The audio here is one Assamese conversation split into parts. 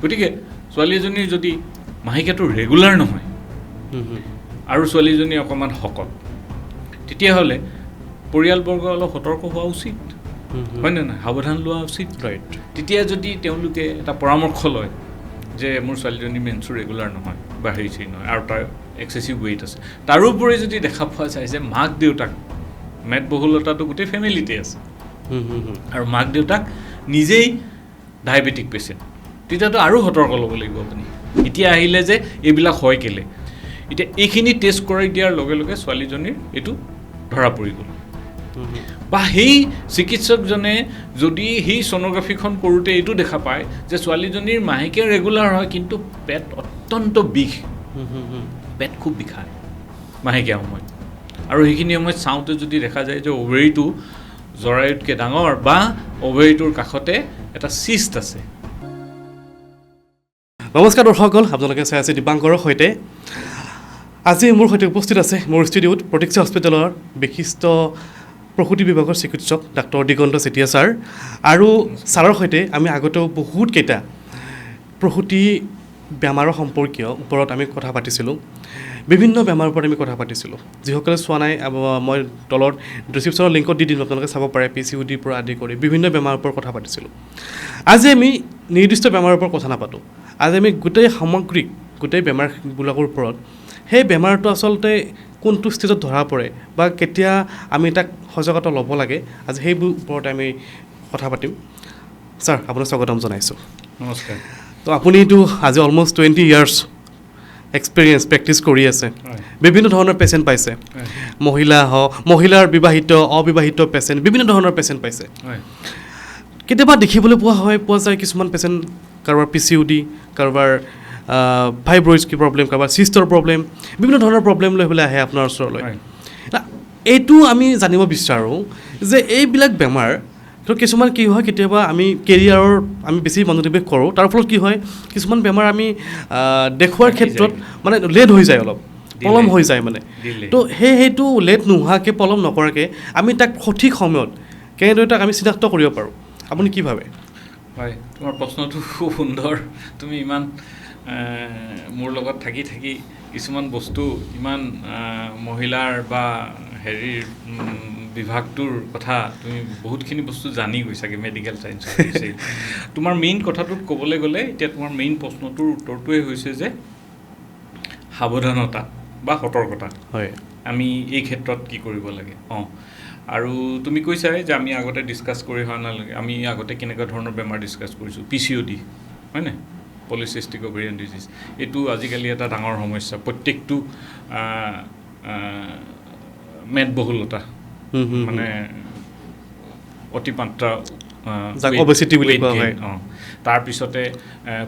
গতিকে ছোৱালী এজনীৰ যদি মাহেকীয়াটো ৰেগুলাৰ নহয় আৰু ছোৱালীজনী অকণমান শকত তেতিয়াহ'লে পৰিয়ালবৰ্গ অলপ সতৰ্ক হোৱা উচিত হয় নে নহয় সাৱধান লোৱা উচিত ৰাইট তেতিয়া যদি তেওঁলোকে এটা পৰামৰ্শ লয় যে মোৰ ছোৱালীজনী মেন্সটো ৰেগুলাৰ নহয় বা হেৰি নহয় আৰু তাৰ এক্সেচিভ ৱেইট আছে তাৰোপৰি যদি দেখা পোৱা যায় যে মাক দেউতাক মেদবহুলতাটো গোটেই ফেমিলিতে আছে আৰু মাক দেউতাক নিজেই ডায়েবেটিক পেচেণ্ট তেতিয়াতো আৰু সতৰ্ক ল'ব লাগিব আপুনি এতিয়া আহিলে যে এইবিলাক হয় কেলে এতিয়া এইখিনি টেষ্ট কৰাই দিয়াৰ লগে লগে ছোৱালীজনীৰ এইটো ধৰা পৰি গ'ল বা সেই চিকিৎসকজনে যদি সেই ছ'ন'গ্ৰাফিখন কৰোঁতে এইটো দেখা পায় যে ছোৱালীজনীৰ মাহেকীয়া ৰেগুলাৰ হয় কিন্তু পেট অত্যন্ত বিষ পেট খুব বিষায় মাহেকীয়া সময়ত আৰু সেইখিনি সময়ত চাওঁতে যদি দেখা যায় যে অভেৰীটো জৰায়ুতকৈ ডাঙৰ বা অভেৰীটোৰ কাষতে এটা চিষ্ট আছে। নমস্কাৰ দৰ্শকসকল, আপোনালোকে চাই আছে দীপাংকৰৰ সৈতে। আজি মোৰ সৈতে উপস্থিত আছে মোৰ ষ্টুডিঅ'ত প্ৰতীক্ষা হস্পিটেলৰ বিশিষ্ট প্ৰসূতি বিভাগৰ চিকিৎসক ডাক্তৰ দিগন্ত চেতিয়া ছাৰ আৰু ছাৰৰ সৈতে আমি আগতেও বহুতকেইটা প্ৰসূতি বেমাৰৰ সম্পৰ্কীয় ওপৰত আমি কথা পাতিছিলোঁ। বিভিন্ন বেমাৰৰ ওপৰত আমি কথা পাতিছিলোঁ। যিসকলে চোৱা নাই মই তলত ডিছক্ৰিপশ্যনৰ লিংকত দি দিম, আপোনালোকে চাব পাৰে। PCODৰ পৰা আদি কৰি বিভিন্ন বেমাৰৰ ওপৰত কথা পাতিছিলোঁ। আজি আমি নিৰ্দিষ্ট বেমাৰৰ ওপৰত কথা নাপাতোঁ। আজি আমি গোটেই সামগ্ৰিক গোটেই বেমাৰবিলাকৰ ওপৰত সেই বেমাৰটো আচলতে কোনটো ষ্টেজত ধৰা পৰে বা কেতিয়া আমি তাক সজাগতা ল'ব লাগে, আজি সেইবোৰ ওপৰতে আমি কথা পাতিম। ছাৰ, আপোনাক স্বাগতম জনাইছোঁ। নমস্কাৰ। তো আপুনিতো আজি অলমষ্ট 20 ইয়াৰ্ছ এক্সপিৰিয়েঞ্চ প্ৰেক্টিছ কৰি আছে, বিভিন্ন ধৰণৰ পেচেণ্ট পাইছে, মহিলাৰ বিবাহিত অবিবাহিত পেচেণ্ট, বিভিন্ন ধৰণৰ পেচেণ্ট পাইছে। কেতিয়াবা দেখিবলৈ পোৱা যায় কিছুমান পেচেণ্ট, কাৰোবাৰ PCOD, কাৰোবাৰ ফাইব্ৰইডছ কি প্ৰব্লেম, কাৰোবাৰ চিষ্টৰ প্ৰব্লেম, বিভিন্ন ধৰণৰ প্ৰব্লেম লৈ পেলাই আহে আপোনাৰ ওচৰলৈ। এইটো আমি জানিব বিচাৰোঁ যে এইবিলাক বেমাৰ তো কিছুমান কি হয়, কেতিয়াবা আমি কেৰিয়াৰৰ আমি বেছি মনোনিৱেশ কৰোঁ, তাৰ ফলত কি হয় কিছুমান বেমাৰ আমি দেখুৱাৰ ক্ষেত্ৰত মানে লেট হৈ যায়, অলপ পলম হৈ যায় মানে। তো সেইটো লেট নোহোৱাকৈ পলম নকৰাকৈ আমি তাক সঠিক সময়ত কেনেদৰে তাক আমি চিনাক্ত কৰিব পাৰোঁ, আপুনি কি ভাবে? হয়, তোমাৰ প্ৰশ্নটো খুব সুন্দৰ। তুমি ইমান মোৰ লগত থাকি কিছুমান বস্তু ইমান মহিলাৰ বা হেৰিৰ বিভাগটোৰ কথা তুমি বহুতখিনি বস্তু জানি গৈছাগৈ মেডিকেল ছায়েন্সৰ। তোমাৰ মেইন কথাটোত ক'বলৈ গ'লে এতিয়া তোমাৰ মেইন প্ৰশ্নটোৰ উত্তৰটোৱে হৈছে যে সাৱধানতা বা সতৰ্কতা। হয়, আমি এই ক্ষেত্ৰত কি কৰিব লাগে। আৰু তুমি কৈছাই যে আমি আগতে ডিছকাছ কৰি হোৱা নালাগে, আমি আগতে কেনেকুৱা ধৰণৰ বেমাৰ ডিছকাছ কৰিছোঁ। PCOD হয়নে, পলিচিষ্টিক অভেৰিয়ান ডিজিজ, এইটো আজিকালি এটা ডাঙৰ সমস্যা। প্ৰত্যেকটো মেদবহুলতা মানে অতিমাত্ৰা তাৰপিছতে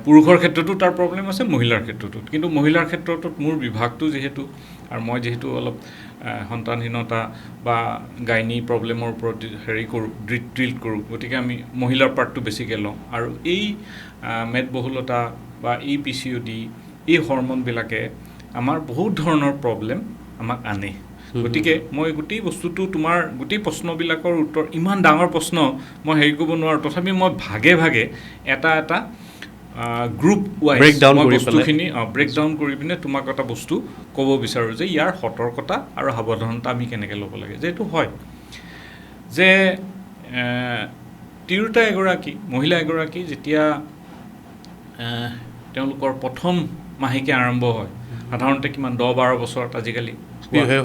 পুৰুষৰ ক্ষেত্ৰতো তাৰ প্ৰব্লেম আছে, মহিলাৰ ক্ষেত্ৰতো। কিন্তু মহিলাৰ ক্ষেত্ৰতো মোৰ বিভাগটো যিহেতু, আৰু মই যিহেতু অলপ সন্তানহীনতা বা গাইনী প্ৰব্লেমৰ ওপৰত হেৰি কৰোঁ, ট্ৰিট কৰোঁ, গতিকে আমি মহিলাৰ পাৰ্টটো বেছিকৈ লওঁ। আৰু এই মেদবহুলতা বা এই PCOD, এই হৰম'নবিলাকে আমাৰ বহুত ধৰণৰ প্ৰব্লেম আমাক আনে। গতিকে মই গোটেই বস্তুটো তোমাৰ গোটেই প্ৰশ্নবিলাকৰ উত্তৰ, ইমান ডাঙৰ প্ৰশ্ন মই হেৰি কৰিব নোৱাৰোঁ, তথাপি মই ভাগে ভাগে এটা গ্ৰুপ ৱাইজ মই বস্তুখিনি ব্ৰেকডাউন কৰি পিনে তোমাক এটা বস্তু ক'ব বিচাৰোঁ যে ইয়াৰ সতৰ্কতা আৰু সাৱধানতা আমি কেনেকৈ ল'ব লাগে। যে এইটো হয় যে তিৰোতা এগৰাকী, মহিলা এগৰাকী যেতিয়া তেওঁলোকৰ প্ৰথম মাহেকীয়া আৰম্ভ হয়, সাধাৰণতে কিমান 10-12 বছৰত আজিকালি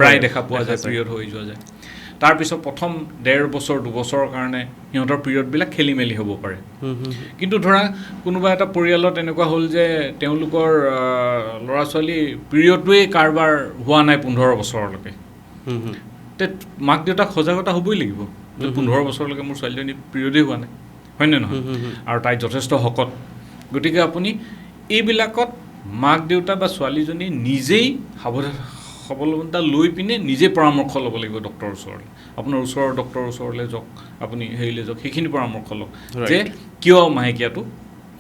প্ৰায় দেখা পোৱা যায়, পিৰিয়ড হৈ যোৱা যায়। তাৰপিছত প্ৰথম 1.5 বছৰ 2 বছৰৰ কাৰণে সিহঁতৰ পিৰিয়ডবিলাক খেলি মেলি হ'ব পাৰে। কিন্তু ধৰা কোনোবা এটা পৰিয়ালত এনেকুৱা হ'ল যে তেওঁলোকৰ ল'ৰা ছোৱালী পিৰিয়ডটোৱেই কাৰোবাৰ হোৱা নাই 15 বছৰলৈকে, তে মাক দেউতাক সজাগতা হ'বই লাগিব যে 15 বছৰলৈকে মোৰ ছোৱালীজনী পিৰিয়ডেই হোৱা নাই, হয়নে নহয়, আৰু তাই যথেষ্ট শকত। গতিকে আপুনি এইবিলাকত মাক দেউতাক বা ছোৱালীজনী নিজেই সাৱধানতা লৈ পিনে নিজে পৰামৰ্শ ল'ব লাগিব ডক্টৰৰ ওচৰলৈ। আপোনাৰ ওচৰৰ ডক্টৰৰ ওচৰলৈ যাওক, আপুনি হেৰিলৈ যাওক, সেইখিনি পৰামৰ্শ লওক যে কিয় মাহেকীয়াটো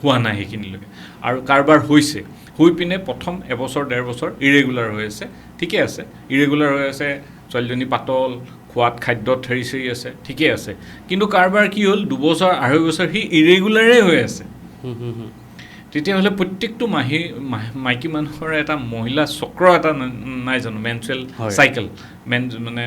হোৱা নাই সেইখিনিলৈকে। আৰু কাৰোবাৰ হৈছে, হৈ পিনে প্ৰথম 1 বছৰ 1.5 বছৰ ইৰেগুলাৰ হৈ আছে, ঠিকে আছে, ইৰেগুলাৰ হৈ আছে, ছোৱালীজনী পাতল, খোৱাত খাদ্যত হেৰি আছে, ঠিকে আছে। কিন্তু কাৰোবাৰ কি হ'ল 2 বছৰ 2.5 বছৰ সি ইৰেগুলাৰেই হৈ আছে। তেতিয়াহ'লে প্ৰত্যেকটো মাইকী মানুহৰ এটা মহিলা চক্ৰ এটা নাই জানো, মেনচুৱেল চাইকেল, মানে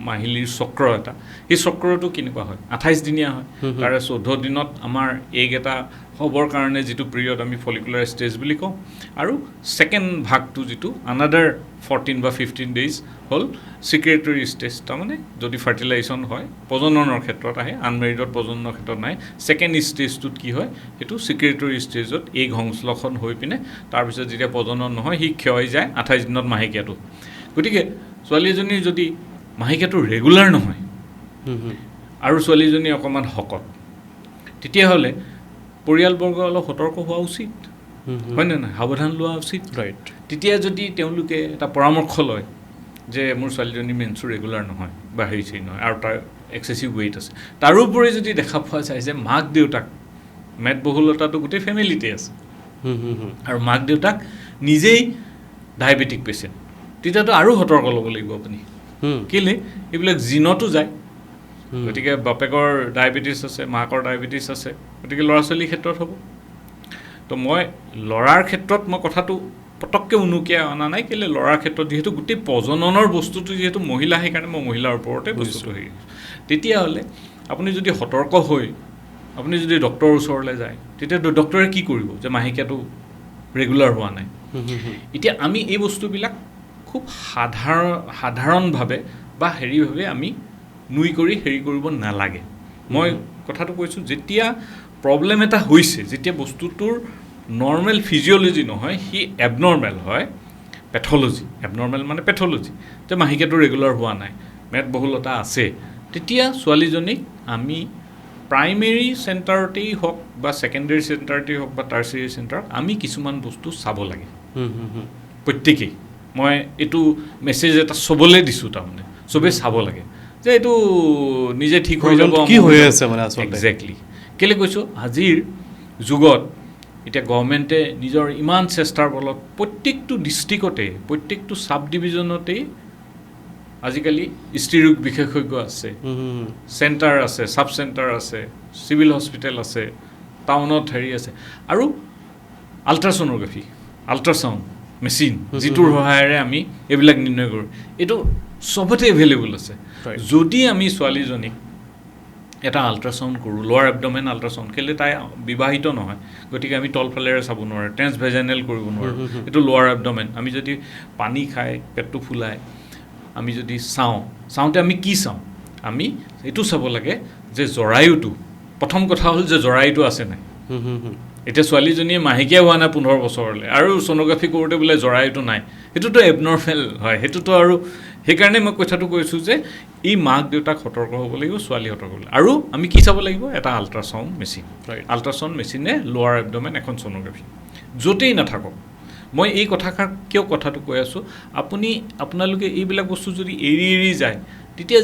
মাহিলীৰ চক্ৰ এটা, সেই চক্ৰটো কেনেকুৱা হয়? 28 দিনীয়া হয়। তাৰে 14 দিনত আমাৰ এগ এটা হ'বৰ কাৰণে যিটো পিৰিয়ড আমি ফলিকুলাৰ ষ্টেজ বুলি কওঁ, আৰু ছেকেণ্ড ভাগটো যিটো আনাডাৰ 14 বা 15 ডেইজ হ'ল ছিক্ৰেটৰী ষ্টেজ। তাৰমানে যদি ফাৰ্টিলাইজেশ্যন হয়, প্ৰজননৰ ক্ষেত্ৰত আহে, আনমেৰিডত প্ৰজননৰ ক্ষেত্ৰত নাই। ছেকেণ্ড ষ্টেজটোত কি হয়, সেইটো ছিক্ৰেটৰী ষ্টেজত এগ সংশ্লেষণ হৈ পিনে তাৰপিছত যেতিয়া প্ৰজনন নহয়, সি ক্ষয় যায় 28 দিনত মাহেকীয়াটো। গতিকে ছোৱালী এজনীৰ যদি মাহেকীয়াটো ৰেগুলাৰ নহয় আৰু ছোৱালীজনী অকণমান শকত, তেতিয়াহ'লে পৰিয়ালবৰ্গ অলপ সতৰ্ক হোৱা উচিত, হয়নে নহয়? সাৱধান লোৱা উচিত। তেতিয়া যদি তেওঁলোকে এটা পৰামৰ্শ লয় যে মোৰ ছোৱালীজনী মেন্সটো ৰেগুলাৰ নহয় বা হেৰি নহয় আৰু তাৰ এক্সেচিভ ৱেইট আছে, তাৰোপৰি যদি দেখা পোৱা যায় যে মাক দেউতাক মেদবহুলতাটো গোটেই ফেমিলিতে আছে আৰু মাক দেউতাক নিজেই ডায়েবেটিক পেচেণ্ট, তেতিয়াতো আৰু সতৰ্ক ল'ব লাগিব আপুনি। কেলৈ? এইবিলাক জিনতো যায়। গতিকে বাপেকৰ ডায়েবেটিছ আছে, মাকৰ ডায়েবেটিছ আছে, গতিকে ল'ৰা ছোৱালীৰ ক্ষেত্ৰত হ'ব। তো মই ল'ৰাৰ ক্ষেত্ৰত মই কথাটো পটককৈ উনুকিয়াই অনা নাই, কেলৈ ল'ৰাৰ ক্ষেত্ৰত যিহেতু গোটেই প্ৰজননৰ বস্তুটো যিহেতু মহিলা, সেইকাৰণে মই মহিলাৰ ওপৰতে বস্তুটো হেৰি। তেতিয়াহ'লে আপুনি যদি সতৰ্ক হৈ আপুনি যদি ডক্টৰৰ ওচৰলৈ যায়, তেতিয়া ডক্টৰে কি কৰিব যে মাহেকীয়াটো ৰেগুলাৰ হোৱা নাই। এতিয়া আমি এই বস্তুবিলাক খুব সাধাৰণভাৱে বা হেৰিভাৱে আমি নুই কৰি হেৰি কৰিব নালাগে। মই কথাটো কৈছোঁ, যেতিয়া প্ৰব্লেম এটা হৈছে, যেতিয়া বস্তুটোৰ নৰ্মেল ফিজিঅ'লজি নহয়, সি এবনৰ্মেল হয়, পেথলজি, এবনৰ্মেল মানে পেথলজি, যে মাহেকীয়াটো ৰেগুলাৰ হোৱা নাই, মেদবহুলতা আছে, তেতিয়া ছোৱালীজনীক আমি প্ৰাইমেৰী চেণ্টাৰতেই হওক বা ছেকেণ্ডেৰী চেণ্টাৰতেই হওক বা টাৰ্চিয়াৰী চেণ্টাৰত আমি কিছুমান বস্তু চাব লাগে প্ৰত্যেকেই। মই এইটো মেছেজ এটা চবলৈ দিছোঁ, তাৰমানে চবেই চাব লাগে যে এইটো নিজে ঠিক হৈ যাব, কি হৈ আছে মানে আচলতে। একজেক্টলি কেলৈ কৈছোঁ, আজিৰ যুগত এতিয়া গভৰ্ণমেণ্টে নিজৰ ইমান চেষ্টাৰ বলত প্ৰত্যেকটো ডিষ্ট্ৰিক্টতে, প্ৰত্যেকটো চাব ডিভিজনতেই আজিকালি স্ত্ৰীৰোগ বিশেষজ্ঞ আছে, চেণ্টাৰ আছে, চাব চেণ্টাৰ আছে, চিভিল হস্পিটেল আছে, টাউনত হেৰি আছে, আৰু আল্ট্ৰাছ'ন'গ্ৰাফি, আল্ট্ৰাছাউণ্ড মেচিন, যিটোৰ সহায়েৰে আমি এইবিলাক নিৰ্ণয় কৰোঁ, এইটো চবতে এভেইলেবল আছে। যদি আমি ছোৱালীজনীক এটা আল্ট্ৰাছাউণ্ড কৰোঁ, লোৱাৰ এবডমেন আল্ট্ৰাছাউণ্ড, কেলৈ তাই বিবাহিত নহয়, গতিকে আমি তলফালেৰে চাব নোৱাৰোঁ, ট্ৰেন্সভেজেনেল কৰিব নোৱাৰোঁ, এইটো লোৱাৰ এবডমেন। আমি যদি পানী খাই পেটটো ফুলাই আমি যদি চাওঁতে আমি কি চাওঁ, আমি এইটো চাব লাগে যে জৰায়ুটো, প্ৰথম কথা হ'ল যে জৰায়ুটো আছে নাই। এতিয়া ছোৱালীজনীয়ে মাহেকীয়া হোৱা নাই 15 বছৰলৈ আৰু ছ'ন'গ্ৰাফি কৰোঁতে বোলে জৰায়ুটো নাই, সেইটোতো এবনৰ্মেল হয়, সেইটোতো আৰু সেইকাৰণে মই কথাটো কৈছোঁ যে এই মাক দেউতাক সতৰ্ক হ'ব লাগিব, ছোৱালী সতৰ্ক হ'ব লাগিব। আৰু আমি কি চাব লাগিব, এটা আল্ট্ৰাছাউণ্ড মেচিন, আল্ট্ৰাছাউণ্ড মেচিনে লোৱাৰ এবডমেন, এখন ছ'ন'গ্ৰাফি য'তেই নাথাকক। মই এই কথাষাৰ কিয় কথাটো কৈ আছোঁ, আপোনালোকে এইবিলাক বস্তু যদি এৰি যায়,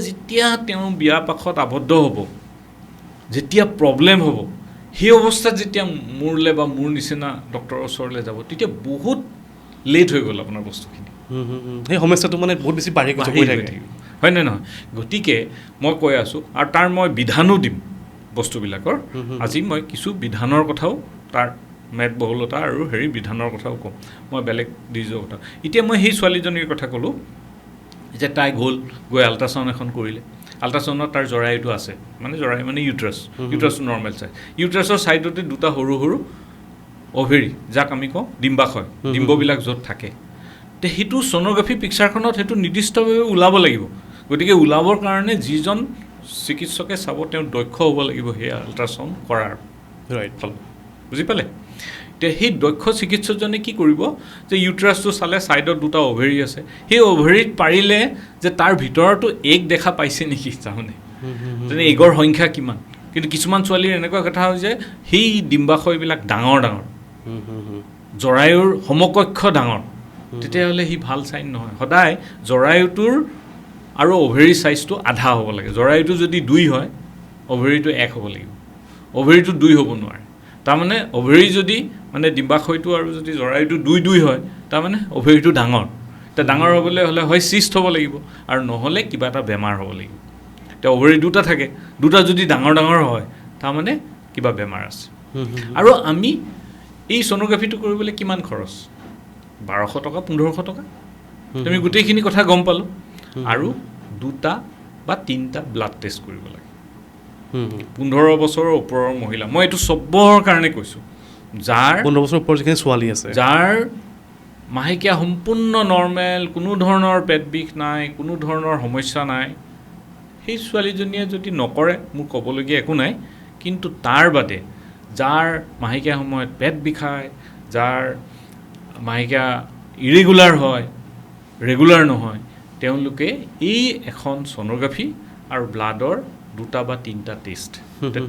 যেতিয়া তেওঁ বিয়া পাশত আবদ্ধ হ'ব, যেতিয়া প্ৰব্লেম হ'ব, সেই অৱস্থাত যেতিয়া মোৰলৈ বা মোৰ নিচিনা ডক্টৰৰ ওচৰলৈ যাব, তেতিয়া বহুত লেট হৈ গ'ল আপোনাৰ বস্তুখিনি। সেই সমস্যাটো মানে বহুত বেছি বাঢ়ি থাকিব, হয়নে নহয়? গতিকে মই কৈ আছোঁ, আৰু তাৰ মই বিধানো দিম বস্তুবিলাকৰ। আজি মই কিছু বিধানৰ কথাও, তাৰ মেদবহুলতা আৰু হেৰি বিধানৰ কথাও ক'ম, মই বেলেগ ডিজিজৰ কথা। এতিয়া মই সেই ছোৱালীজনীৰ কথা ক'লোঁ যে তাই গৈ আল্ট্ৰাছাউণ্ড এখন কৰিলে, আল্ট্ৰাছাউণ্ডত তাৰ জৰায়ুটো আছে, মানে জৰায়ু মানে ইউট্ৰাছটো নৰ্মেল চাইজ, ইউট্ৰাছৰ ছাইডতে দুটা সৰু সৰু অভেৰী, যাক আমি কওঁ ডিম্বাশয়, ডিম্ববিলাক য'ত থাকে, তে সেইটো ছ'ন'গ্ৰাফি পিকচাৰখনত সেইটো নিৰ্দিষ্টভাৱে ওলাব লাগিব। গতিকে ওলাবৰ কাৰণে যিজন চিকিৎসকে চাব, তেওঁ দক্ষ হ'ব লাগিব সেই আল্ট্ৰাছাউণ্ড কৰাৰ ফলত, বুজি পালে? এতিয়া সেই দক্ষ চিকিৎসকজনে কি কৰিব, যে ইউট্ৰাছটো চালে ছাইডত দুটা অভেৰী আছে, সেই অভেৰীত পাৰিলে যে তাৰ ভিতৰতো এগ দেখা পাইছে নেকি, তাৰমানে যেনে এগৰ সংখ্যা কিমান। কিন্তু কিছুমান ছোৱালীৰ এনেকুৱা কথা হয় যে সেই ডিম্বাশয়বিলাক ডাঙৰ ডাঙৰ, জৰায়ুৰ সমকক্ষ ডাঙৰ, তেতিয়াহ'লে সি ভাল চাইন নহয়। সদায় জৰায়ুটোৰ আৰু অভেৰীৰ চাইজটো আধা হ'ব লাগে। জৰায়ুটো যদি 2 হয়, অভেৰীটো 1 হ'ব লাগিব, অভেৰীটো 2 হ'ব নোৱাৰে। তাৰমানে অভেৰী যদি মানে ডিম্বাশয়টো আৰু যদি জৰায়ুটো 2 হয়, তাৰমানে অভেৰীটো ডাঙৰ। এতিয়া ডাঙৰ হ'বলৈ হ'লে হয় চিষ্ট হ'ব লাগিব, আৰু নহ'লে কিবা এটা বেমাৰ হ'ব লাগিব। এতিয়া অভেৰী দুটা থাকে, দুটা যদি ডাঙৰ ডাঙৰ হয়, তাৰমানে কিবা বেমাৰ আছে। আৰু আমি এই ছ'ন'গ্ৰাফিটো কৰিবলৈ কিমান খৰচ 1200 টকা 1500 টকা তুমি গোটেইখিনি কথা গম পালো আৰু 2টা বা 3টা ব্লাড টেষ্ট কৰিব লাগে 15 বছৰৰ ওপৰৰ মহিলা মই এইটো চবৰ কাৰণে কৈছোঁ যাৰ 15 বছৰৰ ওপৰৰ যিখিনি ছোৱালী আছে যাৰ মাহেকীয়া সম্পূৰ্ণ নৰ্মেল কোনো ধৰণৰ পেট বিষ নাই কোনো ধৰণৰ সমস্যা নাই সেই ছোৱালীজনীয়ে যদি নকৰে মোৰ ক'বলগীয়া একো নাই কিন্তু তাৰ বাদে যাৰ মাহেকীয়া সময়ত পেট বিষায় যাৰ মাহেকীয়া ইৰেগুলাৰ হয় ৰেগুলাৰ নহয় তেওঁলোকে এই এখন ছ'ন'গ্ৰাফি আৰু ব্লাডৰ 2টা বা 3টা টেষ্ট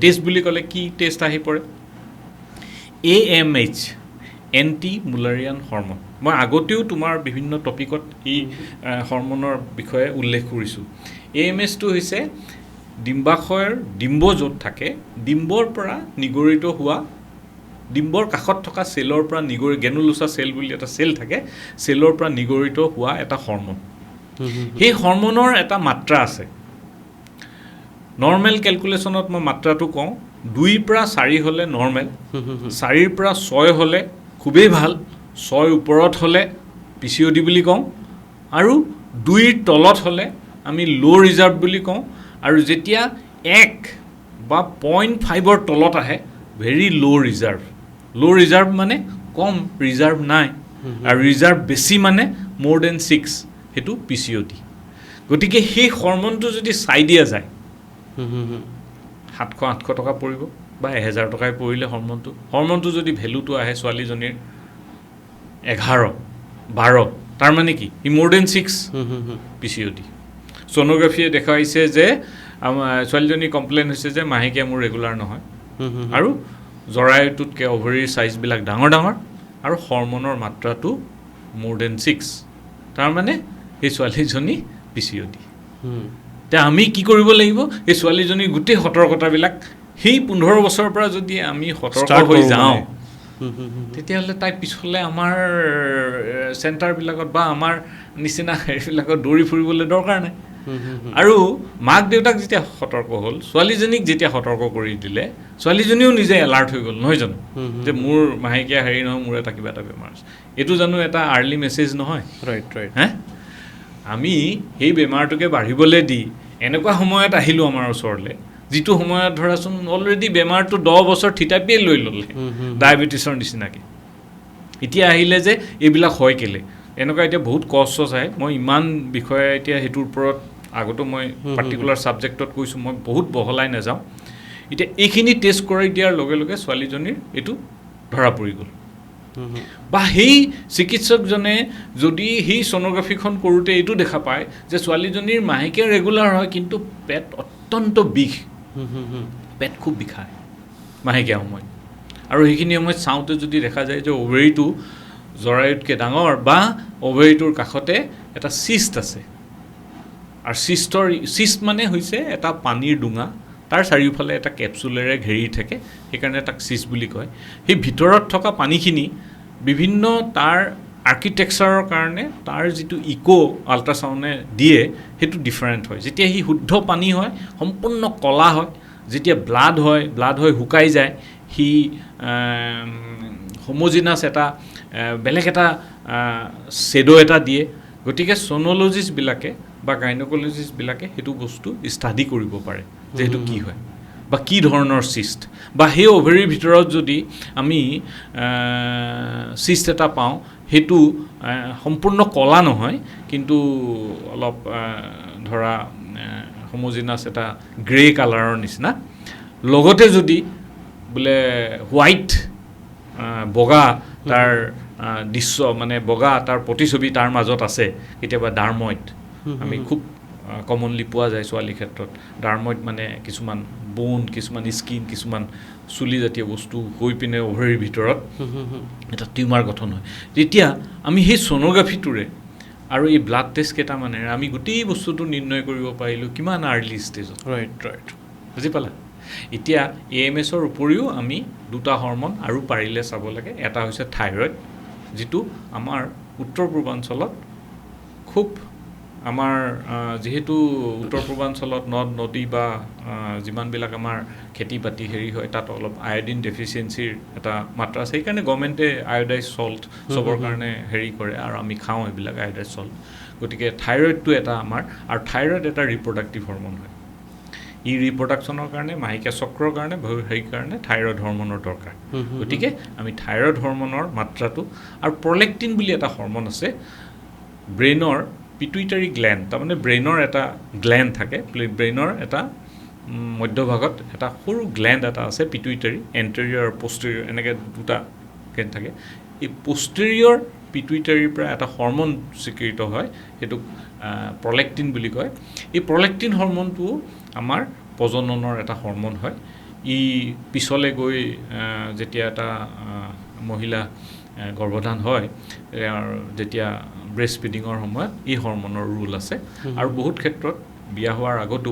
টেষ্ট বুলি ক'লে কি টেষ্ট আহি পৰে AMH এণ্টি মুলাৰিয়ান হৰম'ন মই আগতেও তোমাৰ বিভিন্ন টপিকত এই হৰম'নৰ বিষয়ে উল্লেখ কৰিছোঁ AMHটো হৈছে ডিম্বাশয়ৰ ডিম্ব য'ত থাকে ডিম্বৰ পৰা নিগৰিত হোৱা ডিম্বৰ কাষত থকা চেলৰ পৰা গ্ৰেনুলোচা চেল বুলি এটা চেল থাকে চেলৰ পৰা নিগৰিত হোৱা এটা হৰম'ন সেই হৰম'নৰ এটা মাত্ৰা আছে নৰ্মেল কেলকুলেশ্যনত মই মাত্ৰাটো কওঁ 2 পৰা 4 হ'লে নৰ্মেল 4 পৰা 6 হ'লে খুবেই ভাল 6 ওপৰত হ'লে PCOD বুলি কওঁ আৰু 2ৰ তলত হ'লে আমি ল' ৰিজাৰ্ভ বুলি কওঁ আৰু যেতিয়া 1 বা 0.5ৰ তলত আহে ভেৰি ল' ৰিজাৰ্ভ মানে কম ৰিজাৰ্ভ নাই আৰু ৰিজাৰ্ভ বেছি মানে মোৰ দেন 6 সেইটো PCOD গতিকে সেই হৰম'নটো যদি চাই দিয়া যায় 700-800 টকা পৰিব বা 1000 টকাই পৰিলে হৰম'নটো যদি ভেলুটো আহে ছোৱালীজনীৰ 11-12 তাৰ মানে কি ই মোৰ দেন 6 PCOD ছ'ন'গ্ৰাফিয়ে দেখাইছে যে ছোৱালীজনী কমপ্লেইন হৈছে যে মাহেকীয়া মোৰ ৰেগুলাৰ নহয় আৰু জৰায়ুটোতকৈ অভাৰীৰ চাইজবিলাক ডাঙৰ আৰু হৰম'নৰ মাত্ৰাটো মোৰ দেন 6 তাৰ মানে এই ছোৱালীজনী PCOD এতিয়া আমি কি কৰিব লাগিব এই ছোৱালীজনীৰ গোটেই সতৰ্কতাবিলাক সেই 15 বছৰৰ পৰা যদি আমি সতৰ্ক হৈ যাওঁ তেতিয়াহ'লে তাই পিছলৈ আমাৰ চেণ্টাৰবিলাকত বা আমাৰ নিচিনা হেৰিবিলাকত দৌৰি ফুৰিবলৈ দৰকাৰ নাই আৰু মাক দেউতাক যেতিয়া সতৰ্ক হ'ল ছোৱালীজনীক যেতিয়া সতৰ্ক কৰি দিলে ছোৱালীজনীও নিজে এলাৰ্ট হৈ গ'ল নহয় জানো যে মোৰ মাহেকীয়া হেৰি নহয় মোৰ এটা কিবা এটা বেমাৰ আছে এইটো জানো এটা আৰ্লি মেছেজ নহয় ৰাইট হে আমি সেই বেমাৰটোকে বাঢ়িবলৈ দি এনেকুৱা সময়ত আহিলোঁ আমাৰ ওচৰলৈ যিটো সময়ত ধৰাচোন অলৰেডি বেমাৰটো 10 বছৰ থিতাপিয়ে লৈ ল'লে ডায়েবেটিছৰ নিচিনাকৈ এতিয়া আহিলে যে এইবিলাক হয় কেলে এনেকুৱা এতিয়া বহুত কষ্ট আহে মই ইমান বিষয়ে এতিয়া সেইটোৰ ওপৰত আগতো মই পাৰ্টিকুলাৰ ছাবজেক্টত কৈছোঁ মই বহুত বহলাই নাযাওঁ এতিয়া এইখিনি টেষ্ট কৰাই দিয়াৰ লগে লগে ছোৱালীজনীৰ এইটো ধৰা পৰি গ'ল বা সেই চিকিৎসকজনে যদি সেই ছ'ন'গ্ৰাফিখন কৰোঁতে এইটো দেখা পায় যে ছোৱালীজনীৰ মাহেকীয়া ৰেগুলাৰ হয় কিন্তু পেট অত্যন্ত বিষ পেট খুব বিষায় মাহেকীয়া সময়ত আৰু সেইখিনি সময়ত চাওঁতে যদি দেখা যায় যে অভেৰীটো জৰায়ুতকৈ ডাঙৰ বা অভেৰীটোৰ কাষতে এটা চিষ্ট আছে আৰু চিষ্ট মানে হৈছে এটা পানীৰ ডোঙা তাৰ চাৰিওফালে এটা কেপচুলেৰে ঘেৰি থাকে সেইকাৰণে তাক চিষ্ট বুলি কয় সেই ভিতৰত থকা পানীখিনি বিভিন্ন তাৰ আৰ্কিটেকচাৰৰ কাৰণে তাৰ যিটো আল্ট্ৰাচাউণ্ডে দিয়ে সেইটো ডিফাৰেণ্ট হয় যেতিয়া সি শুদ্ধ পানী হয় সম্পূৰ্ণ ক'লা হয় যেতিয়া ব্লাড হয় শুকাই যায় সি হোমোজিনাছ এটা বেলেগ এটা শ্বেডো এটা দিয়ে গতিকে ছ'ন'লজিষ্টবিলাকে বা গাইনকলজিষ্টবিলাকে সেইটো বস্তু ষ্টাডি কৰিব পাৰে যে সেইটো কি হয় বা কি ধৰণৰ চিষ্ট বা সেই অভেৰীৰ ভিতৰত যদি আমি চিষ্ট এটা পাওঁ সেইটো সম্পূৰ্ণ ক'লা নহয় কিন্তু অলপ ধৰা হোমোজিনাছ এটা গ্ৰে কালাৰৰ নিচিনা লগতে যদি বোলে হোৱাইট বগা তাৰ দৃশ্য মানে বগা তাৰ প্ৰতিছবি তাৰ মাজত আছে কেতিয়াবা ডাৰ্মইড আমি খুব কমনলি পোৱা যায় ছোৱালীৰ ক্ষেত্ৰত ডাৰ্মইড মানে কিছুমান বোন কিছুমান স্কিন কিছুমান চুলিজাতীয় বস্তু হৈ পিনে অভেৰীৰ ভিতৰত এটা টিউমাৰ গঠন হয় তেতিয়া আমি সেই ছ'ন'গ্ৰাফিটোৰে আৰু এই ব্লাড টেষ্ট কেইটামানেৰে আমি গোটেই বস্তুটো নিৰ্ণয় কৰিব পাৰিলোঁ কিমান আৰ্লি ষ্টেজত ৰাইট বুজি পালা এতিয়া AMHৰ উপৰিও আমি 2টা হৰম'ন আৰু পাৰিলে চাব লাগে এটা হৈছে থাইৰয়ড যিটো আমাৰ উত্তৰ পূৰ্বাঞ্চলত খুব আমাৰ যেহেতু উত্তৰ পূৰ্বাঞ্চলত নদ নদী বা যিমানবিলাক আমাৰ খেতি বাতি হেৰি হয় তাত অলপ আয়োডিন ডেফিচিয়েঞ্চিৰ এটা মাত্ৰা আছে সেইকাৰণে গভৰ্ণমেণ্টে আয়োডাইজ চল্ট চবৰ কাৰণে হেৰি কৰে আৰু আমি খাওঁ এইবিলাক আয়োডাইজ চল্ট গতিকে থাইৰয়ডটো এটা আমাৰ আৰু থাইৰয়ড এটা ৰিপ্ৰডাক্টিভ হৰমন হয় ই ৰিপ্ৰডাকশ্যনৰ কাৰণে মাহেকীয়া চক্ৰৰ কাৰণে হেৰি কাৰণে থাইৰয়ড হৰমনৰ দৰকাৰ গতিকে আমি থাইৰয়ড হৰমনৰ মাত্ৰাটো আৰু প্ৰলেক্টিন বুলি এটা হৰমন আছে ব্ৰেইনৰ পিটুইটাৰী গ্লেণ্ড তাৰমানে ব্ৰেইনৰ এটা গ্লেণ্ড থাকে ব্ৰেইনৰ এটা মধ্যভাগত এটা সৰু গ্লেণ্ড এটা আছে পিটুইটাৰী এণ্টেৰিয়ৰ আৰু পষ্টেৰিয়ৰ এনেকৈ দুটা গ্লেণ্ড থাকে এই পষ্টেৰিয়ৰ পিটুইটাৰীৰ পৰা এটা হৰমন স্বীকৃত হয় সেইটোক প্ৰলেক্টিন বুলি কয় এই প্ৰলেক্টিন হৰমনটো আমাৰ প্ৰজননৰ এটা হৰমন হয় ই পিছলৈ গৈ যেতিয়া এটা মহিলা গৰ্ভধান হয় যেতিয়া ব্ৰেষ্ট ফিডিঙৰ সময়ত এই হৰমনৰ ৰোল আছে আৰু বহুত ক্ষেত্ৰত বিয়া হোৱাৰ আগতো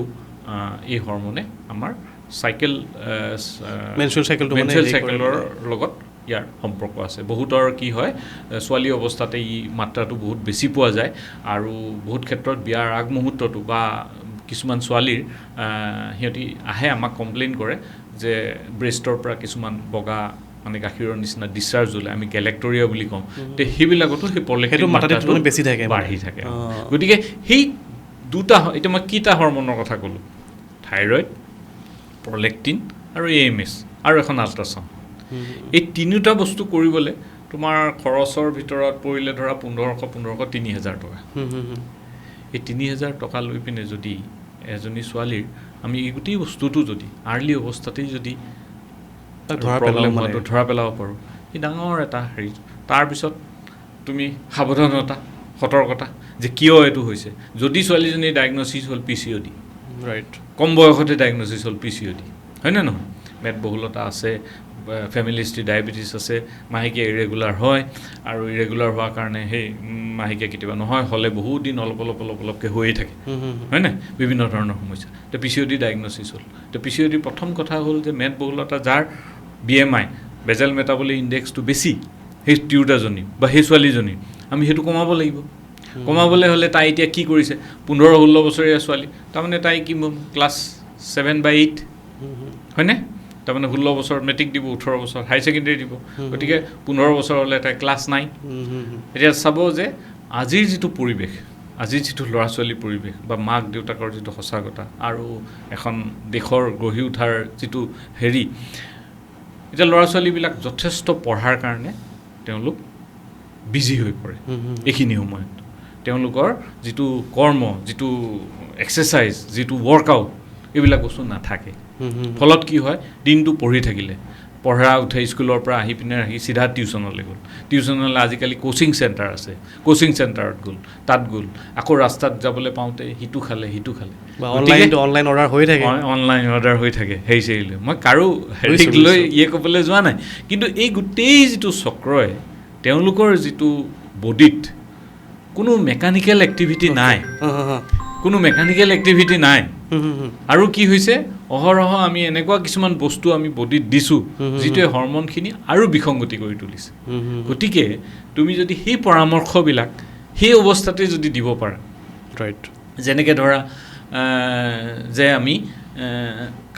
এই হৰমনে আমাৰ চাইকেল মেনষ্ট্ৰুৱেল চাইকেলৰ লগত ইয়াৰ সম্পৰ্ক আছে বহুতৰ কি হয় ছোৱালী অৱস্থাতে ই মাত্ৰাটো বহুত বেছি পোৱা যায় আৰু বহুত ক্ষেত্ৰত বিয়াৰ আগমুহূৰ্তটো বা কিছুমান ছোৱালীৰ সিহঁতি আহে আমাক কমপ্লেইন কৰে যে ব্ৰেষ্টৰ পৰা কিছুমান বগা মানে গাখীৰৰ নিচিনা ডিছচাৰ্জ ওলায় আমি গেলেক্টৰিয়া বুলি কওঁ তে সেইবিলাকতো সেই প্ৰলেক্টিন মাত্ৰাটো বেছি থাকে বাঢ়ি থাকে গতিকে সেই দুটা এতিয়া মই কিটা হৰমনৰ কথা ক'লোঁ থাইৰয়ড প্ৰলেক্টিন আৰু AMS আৰু এখন আল্ট্ৰাছাউণ্ড এই তিনিটা বস্তু কৰিবলৈ তোমাৰ খৰচৰ ভিতৰত পৰিলে ধৰা 1500 3000 টকা এই 3000 টকা লৈ পিনে যদি এজনী ছোৱালীৰ আমি এই গোটেই বস্তুটো যদি আৰ্লি অৱস্থাতেই যদি ধৰা পেলাব পাৰোঁ এই ডাঙৰ এটা হেৰি তাৰপিছত তুমি সাৱধানতা সতৰ্কতা যে কিয় এইটো হৈছে যদি ছোৱালীজনীৰ ডায়েগনচিছ হ'ল PCOD ৰাইট কম বয়সতে ডায়েগনচিছ হ'ল PCOD হয়নে নহয় মেদবহুলতা আছে ফেমিলি হিষ্ট্ৰী ডায়েবেটিছ আছে মাহেকীয়া ইৰেগুলাৰ হয় আৰু ইৰেগুলাৰ হোৱাৰ কাৰণে সেই মাহেকীয়া কেতিয়াবা নহয় হ'লে বহুত দিন অলপকৈ হৈয়ে থাকে হয়নে বিভিন্ন ধৰণৰ সমস্যা তো PCOD ডায়েগনচিছ হ'ল তো PCOD প্ৰথম কথা হ'ল যে মেদবহুলতা যাৰ BMI বেজেল মেটাবলিক ইণ্ডেক্সটো বেছি সেই তিৰোতাজনী বা সেই ছোৱালীজনী আমি সেইটো কমাব লাগিব কমাবলৈ হ'লে তাই এতিয়া কি কৰিছে 15-16 বছৰীয়া ছোৱালী তাৰমানে তাই কি ক্লাছ 7 বা 8 হয়নে তাৰমানে 16 বছৰ মেট্ৰিক দিব 18 বছৰ হাই ছেকেণ্ডেৰী দিব গতিকে 15 বছৰ হ'লে তাই ক্লাছ 9 এতিয়া চাব যে আজিৰ যিটো পৰিৱেশ আজিৰ যিটো ল'ৰা ছোৱালীৰ পৰিৱেশ বা মাক দেউতাকৰ যিটো সঁচাগতা আৰু এখন দেশৰ গঢ়ি উঠাৰ যিটো হেৰি এতিয়া ল'ৰা ছোৱালীবিলাক যথেষ্ট পঢ়াৰ কাৰণে তেওঁলোক বিজি হৈ পৰে এইখিনি সময়ত তেওঁলোকৰ যিটো কৰ্ম যিটো এক্সাৰচাইজ যিটো ৱৰ্কআউট এইবিলাক বস্তু নাথাকে ফলত কি হয় দিনটো পঢ়ি থাকিলে পঢ়া উঠে স্কুলৰ পৰা আহি পিনে আহি চিধা টিউশ্যনলৈ গ'ল টিউশ্যনলৈ আজিকালি কোচিং চেণ্টাৰ আছে কোচিং চেণ্টাৰত গ'ল তাত গ'ল আকৌ ৰাস্তাত যাবলৈ পাওঁতে সিটো খালে অনলাইন অৰ্ডাৰ হৈ থাকে হেৰি চেৰিলৈ মই কাৰো হেৰিক লৈ ক'বলৈ যোৱা নাই কিন্তু এই গোটেই যিটো চক্ৰই তেওঁলোকৰ যিটো বডিত কোনো মেকানিকেল এক্টিভিটি নাই আৰু কি হৈছে অহৰহ আমি এনেকুৱা কিছুমান বস্তু আমি বডিত দিছোঁ যিটোৱে হৰমনখিনি আৰু বিসংগতি কৰি তুলিছে গতিকে তুমি যদি সেই পৰামৰ্শবিলাক সেই অৱস্থাতে যদি দিব পাৰা ৰাইট যেনেকৈ ধৰা যে আমি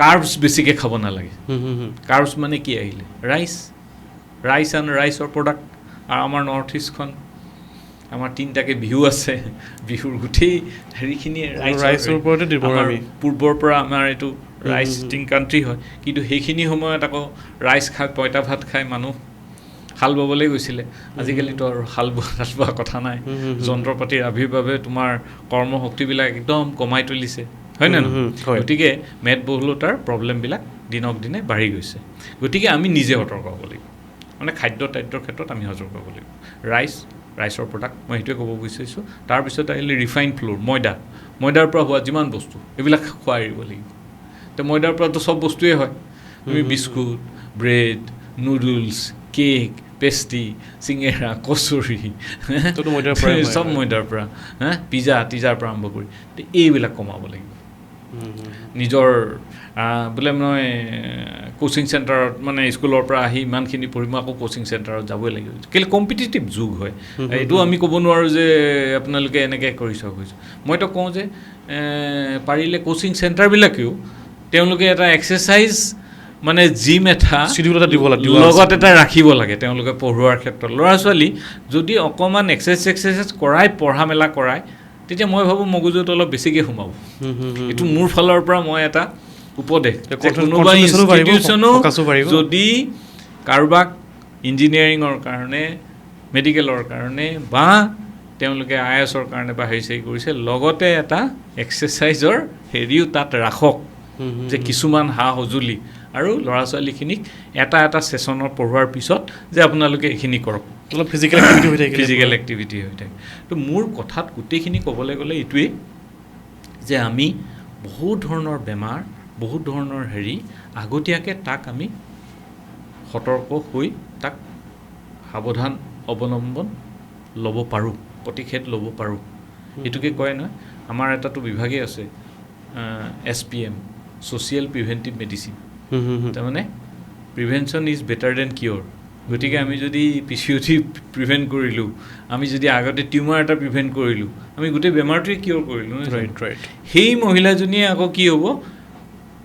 কাৰ্বছ বেছিকৈ খাব নালাগে কাৰ্বছ মানে কি আহিলে ৰাইচৰ প্ৰডাক্ট আৰু আমাৰ নৰ্থ ইষ্টখন আমাৰ 3টাকে বিহু আছে বিহুৰ গোটেই হেৰিখিনি ৰাইচৰ ওপৰতে পূৰ্বৰ পৰা আমাৰ এইটো ৰাইচ ইটিং কাণ্ট্ৰি হয় কিন্তু সেইখিনি সময়ত আকৌ ৰাইচ খাই পঁইতা ভাত খাই মানুহ হাল বাবলৈ গৈছিলে আজিকালিতো আৰু হাল বোৱা কথা নাই যন্ত্ৰ পাতিৰ আৱিৰ্ভাৱে তোমাৰ কৰ্মশক্তিবিলাক একদম কমাই তুলিছে হয় নে নহয় গতিকে মেদবহুলতাৰ প্ৰব্লেমবিলাক দিনক দিনে বাঢ়ি গৈছে গতিকে আমি নিজে সতৰ্ক হ'ব লাগিব মানে খাদ্য ক্ষেত্ৰত আমি সতৰ্ক হ'ব লাগিব ৰাইচৰ প্ৰডাক্ট মই সেইটোৱে ক'ব বিচাৰিছোঁ তাৰপিছত আহিলে ৰিফাইন ফ্ল'ৰ ময়দাৰ পৰা হোৱা যিমান বস্তু এইবিলাক খোৱা এৰিব লাগিব তো ময়দাৰ পৰাতো চব বস্তুৱেই হয় তুমি biscuit bread noodles cake pastry চিঙেৰা কচুৰি চব ময়দাৰ পৰা পিজ্জাৰ পৰা আৰম্ভ কৰি তো এইবিলাক কমাব লাগিব নিজৰ বোলে মই কোচিং চেণ্টাৰত মানে স্কুলৰ পৰা আহি ইমানখিনি পঢ়ি মই আকৌ কোচিং চেণ্টাৰত যাবই লাগিব কেলে কম্পিটিটিভ যুগ হয় এইটো আমি ক'ব নোৱাৰোঁ যে আপোনালোকে এনেকৈ কৰি চাওক মইতো কওঁ যে পাৰিলে কোচিং চেণ্টাৰবিলাকেও তেওঁলোকে এটা এক্সাৰচাইজ মানে জিম এটা লগত এটা ৰাখিব লাগে তেওঁলোকে পঢ়োৱাৰ ক্ষেত্ৰত ল'ৰা ছোৱালী যদি অকণমান এক্সাৰচাইজ কৰাই পঢ়া মেলা কৰাই তেতিয়া মই ভাবোঁ মগজুত অলপ বেছিকৈ সোমাব এইটো মোৰ ফালৰ পৰা মই এটা উপদেশ কোনোবা ইনষ্টিটিউশ্যনো যদি কাৰোবাক ইঞ্জিনিয়াৰিঙৰ কাৰণে মেডিকেলৰ কাৰণে বা তেওঁলোকে IASৰ কাৰণে বা হেৰি কৰিছে লগতে এটা এক্সাৰচাইজৰ হেৰিও তাত ৰাখক যে কিছুমান সা সঁজুলি আৰু ল'ৰা ছোৱালীখিনিক এটা ছেশ্যনৰ পঢ়োৱাৰ পিছত যে আপোনালোকে এইখিনি কৰক অলপ ফিজিকেল এক্টিভিটি হৈ থাকে তো মোৰ কথাত গোটেইখিনি ক'বলৈ গ'লে এইটোৱেই যে আমি বহুত ধৰণৰ বেমাৰ বহুত ধৰণৰ হেৰি আগতীয়াকৈ তাক আমি সতৰ্ক হৈ তাক সাৱধান অৱলম্বন ল'ব পাৰোঁ প্ৰতিষেধ ল'ব পাৰোঁ এইটোকে কয় নহয় আমাৰ এটাতো বিভাগেই আছে SPM ছ'চিয়েল প্ৰিভেণ্টিভ মেডিচিন তাৰমানে প্ৰিভেনশ্যন ইজ বেটাৰ দেন কিয়ৰ গতিকে আমি যদি PCOD প্ৰিভেণ্ট কৰিলোঁ আমি যদি আগতে টিউমাৰ এটা প্ৰিভেণ্ট কৰিলোঁ আমি গোটেই বেমাৰটোৱে কিয়ৰ কৰিলোঁ ৰাইট সেই মহিলাজনীয়ে আকৌ কি হ'ব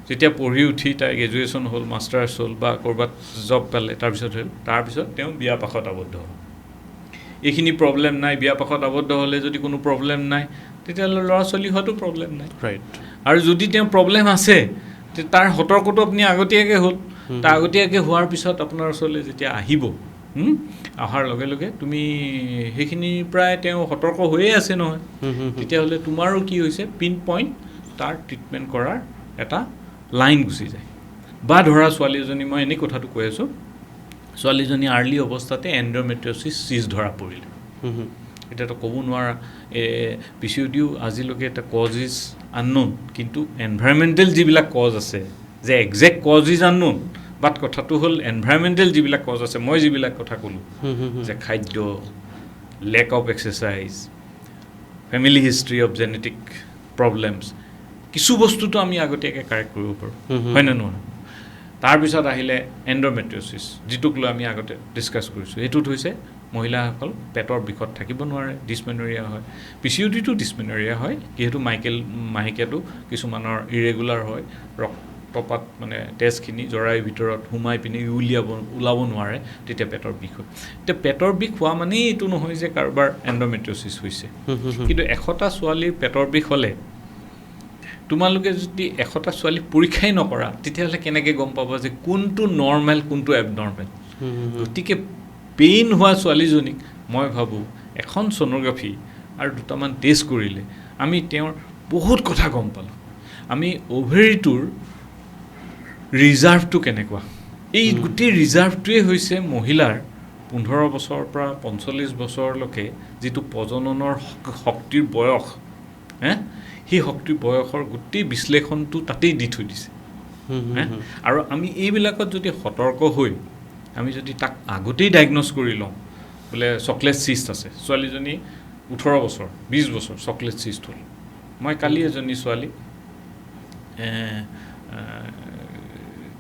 যেতিয়া পঢ়ি উঠি তাই গ্ৰেজুৱেশ্যন হ'ল মাষ্টাৰ্ছ হ'ল বা ক'ৰবাত জব পালে তাৰপিছত তেওঁ বিয়া পাশত আবদ্ধ হ'ল এইখিনি প্ৰব্লেম নাই বিয়া পাশত আবদ্ধ হ'লে যদি কোনো প্ৰব্লেম নাই তেতিয়াহ'লে ল'ৰা ছোৱালী হোৱাটো প্ৰব্লেম নাই ৰাইট আৰু যদি তেওঁ প্ৰব্লেম আছে তাৰ সতৰ্কটো আপুনি আগতীয়াকৈ হ'ল তাৰ আগতীয়াকৈ হোৱাৰ পিছত আপোনাৰ ওচৰলৈ যেতিয়া আহিব অহাৰ লগে লগে তুমি সেইখিনি প্ৰায় তেওঁ সতৰ্ক হৈয়ে আছে নহয় তেতিয়াহ'লে তোমাৰো কি হৈছে পিন পইণ্ট তাৰ ট্ৰিটমেণ্ট কৰাৰ এটা লাইন গুচি যায় বা ধৰা ছোৱালী এজনী মই এনেই কথাটো কৈ আছোঁ ছোৱালীজনী আৰ্লি অৱস্থাতে এণ্ড্ৰমেট্ৰিয়ছিছ চিজ ধৰা পৰিলে এতিয়াতো ক'ব নোৱাৰা PCODও আজিলৈকে এটা কজ ইজ আননোন কিন্তু এনভাইৰমেণ্টেল যিবিলাক কজ আছে যে একজেক্ট কজ ইজ আননোন বাট কথাটো হ'ল এনভাইৰমেণ্টেল যিবিলাক কজ আছে মই যিবিলাক কথা ক'লোঁ যে খাদ্য lake of exercise family history of genetic problems কিছু বস্তুটো আমি আগতীয়াকৈ কাৰেক্ট কৰিব পাৰোঁ হয়নে নহয় তাৰপিছত আহিলে এণ্ড্ৰমেট্ৰিয়ছিছ যিটোক লৈ আমি আগতে ডিছকাছ কৰিছোঁ এইটোত হৈছে মহিলাসকল পেটৰ বিষত থাকিব নোৱাৰে ডিছমেনৰিয়া হয় PCODটো ডিছমেনৰিয়া হয় যিহেতু মাহেকীয়াটো কিছুমানৰ ইৰেগুলাৰ হয় ৰক্তপাত মানে তেজখিনি জৰাইৰ ভিতৰত সোমাই পিনি ওলাব নোৱাৰে তেতিয়া পেটৰ বিষ হয় এতিয়া পেটৰ বিষ হোৱা মানেই এইটো নহয় যে কাৰোবাৰ এণ্ড্ৰমেট্ৰিয়ছিছ হৈছে কিন্তু 100টা ছোৱালীৰ পেটৰ বিষ হ'লে তোমালোকে যদি 100টা ছোৱালী পৰীক্ষাই নকৰা তেতিয়াহ'লে কেনেকৈ গম পাবা যে কোনটো নৰ্মেল কোনটো এবনৰ্মেল গতিকে পেইন হোৱা ছোৱালীজনীক মই ভাবোঁ এখন ছ'ন'গ্ৰাফি আৰু দুটামান টেষ্ট কৰিলে আমি তেওঁৰ বহুত কথা গম পালোঁ আমি অভেৰিটোৰ ৰিজাৰ্ভটো কেনেকুৱা এই গোটেই ৰিজাৰ্ভটোৱে হৈছে মহিলাৰ 15 বছৰৰ পৰা 45 বছৰলৈকে যিটো প্ৰজননৰ শক্তিৰ বয়স সেই শক্তিৰ বয়সৰ গোটেই বিশ্লেষণটো তাতেই দি থৈ দিছে আৰু আমি এইবিলাকত যদি সতৰ্ক হৈ আমি যদি তাক আগতেই ডায়েগন'জ কৰি লওঁ বোলে চকলেট চিষ্ট আছে ছোৱালীজনী 18 বছৰ 20 বছৰ চকলেট চিষ্ট হ'ল মই কালি এজনী ছোৱালী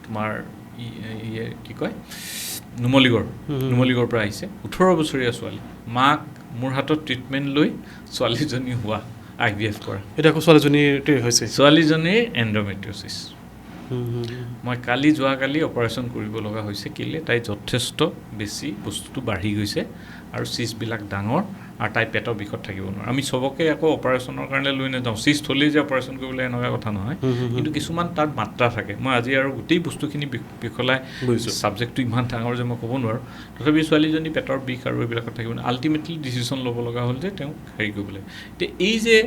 তোমাৰ কি কয় নুমলীগড়ৰ পৰা আহিছে 18 বছৰীয়া ছোৱালী মাক মোৰ হাতত ট্ৰিটমেণ্ট লৈ ছোৱালীজনী হোৱা IVF কৰা এটা আকৌ ছোৱালীজনীৰ এণ্ড্ৰমেট্ৰিয়ছিছ মই যোৱাকালি অপাৰেশ্যন কৰিব লগা হৈছে কেলে তাই যথেষ্ট বেছি বস্তুটো বাঢ়ি গৈছে আৰু চিষ্টবিলাক ডাঙৰ আৰু তাই পেটৰ বিষত থাকিব নোৱাৰে আমি চবকে আকৌ অপাৰেশ্যনৰ কাৰণে লৈ নাযাওঁ চিষ্ট হ'লেই যে অপাৰেশ্যন কৰিবলৈ এনেকুৱা কথা নহয় কিন্তু কিছুমান তাত মাত্ৰা থাকে মই আজি আৰু গোটেই বস্তুখিনি বিষলাই ছাবজেক্টটো ইমান ডাঙৰ যে মই ক'ব নোৱাৰোঁ তথাপি ছোৱালীজনী পেটৰ বিষ আৰু এইবিলাকত থাকিব আল্টিমেটলি ডিচিশ্যন ল'ব লগা হ'ল যে তেওঁক হেৰি কৰিব লাগে এতিয়া এই যে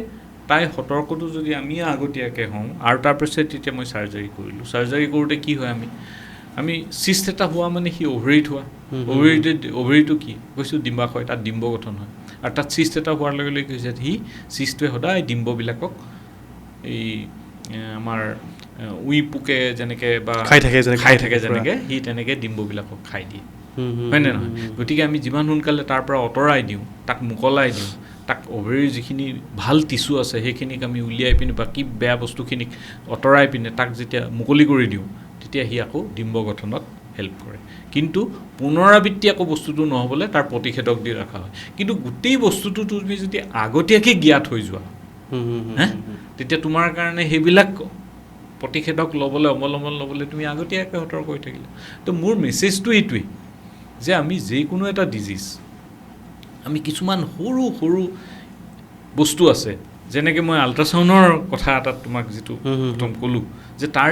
তাই সতৰ্কটো যদি আমি আগতীয়াকৈ হওঁ আৰু তাৰপিছত তেতিয়া মই চাৰ্জাৰী কৰিলোঁ চাৰ্জাৰী কৰোঁতে কি হয় আমি চিষ্ট এটা হোৱা মানে সি অভেৰিত হোৱা অভেৰিটো কি কৈছোঁ ডিম্বাশয় তাত ডিম্ব গঠন হয় আৰু তাত চিষ্ট এটা হোৱাৰ লগে লগে কৈছে সি চিষ্টটোৱে সদায় ডিম্ববিলাকক এই আমাৰ উই পোকে যেনেকৈ বা খাই থাকে যেনেকৈ সি তেনেকৈ ডিম্ববিলাকক খাই দিয়ে হয়নে নহয় গতিকে আমি যিমান সোনকালে তাৰ পৰা আঁতৰাই দিওঁ তাক মোকলাই দিওঁ তাক অভেৰীৰ যিখিনি ভাল টিচু আছে সেইখিনিক আমি উলিয়াই পিনে বাকী বেয়া বস্তুখিনিক অঁতৰাই পিনে তাক যেতিয়া মুকলি কৰি দিওঁ তেতিয়া সি আকৌ ডিম্ব গঠনত হেল্প কৰে কিন্তু পুনৰাবৃত্তি আকৌ বস্তুটো নহ'বলৈ তাৰ প্ৰতিষেধক দি ৰখা হয় কিন্তু গোটেই বস্তুটো তুমি যদি আগতীয়াকৈ জ্ঞাত হৈ যোৱা তেতিয়া তোমাৰ কাৰণে সেইবিলাক প্ৰতিষেধক ল'বলৈ অৱলম্বন ল'বলৈ তুমি আগতীয়াকৈ সতৰ্ক হৈ থাকিলা তো মোৰ মেছেজটো এইটোৱেই যে আমি যিকোনো এটা ডিজিজ আমি কিছুমান সৰু সৰু বস্তু আছে যেনেকৈ মই আল্ট্ৰাছাউণ্ডৰ কথা এটা তোমাক যিটো প্ৰথম ক'লোঁ যে তাৰ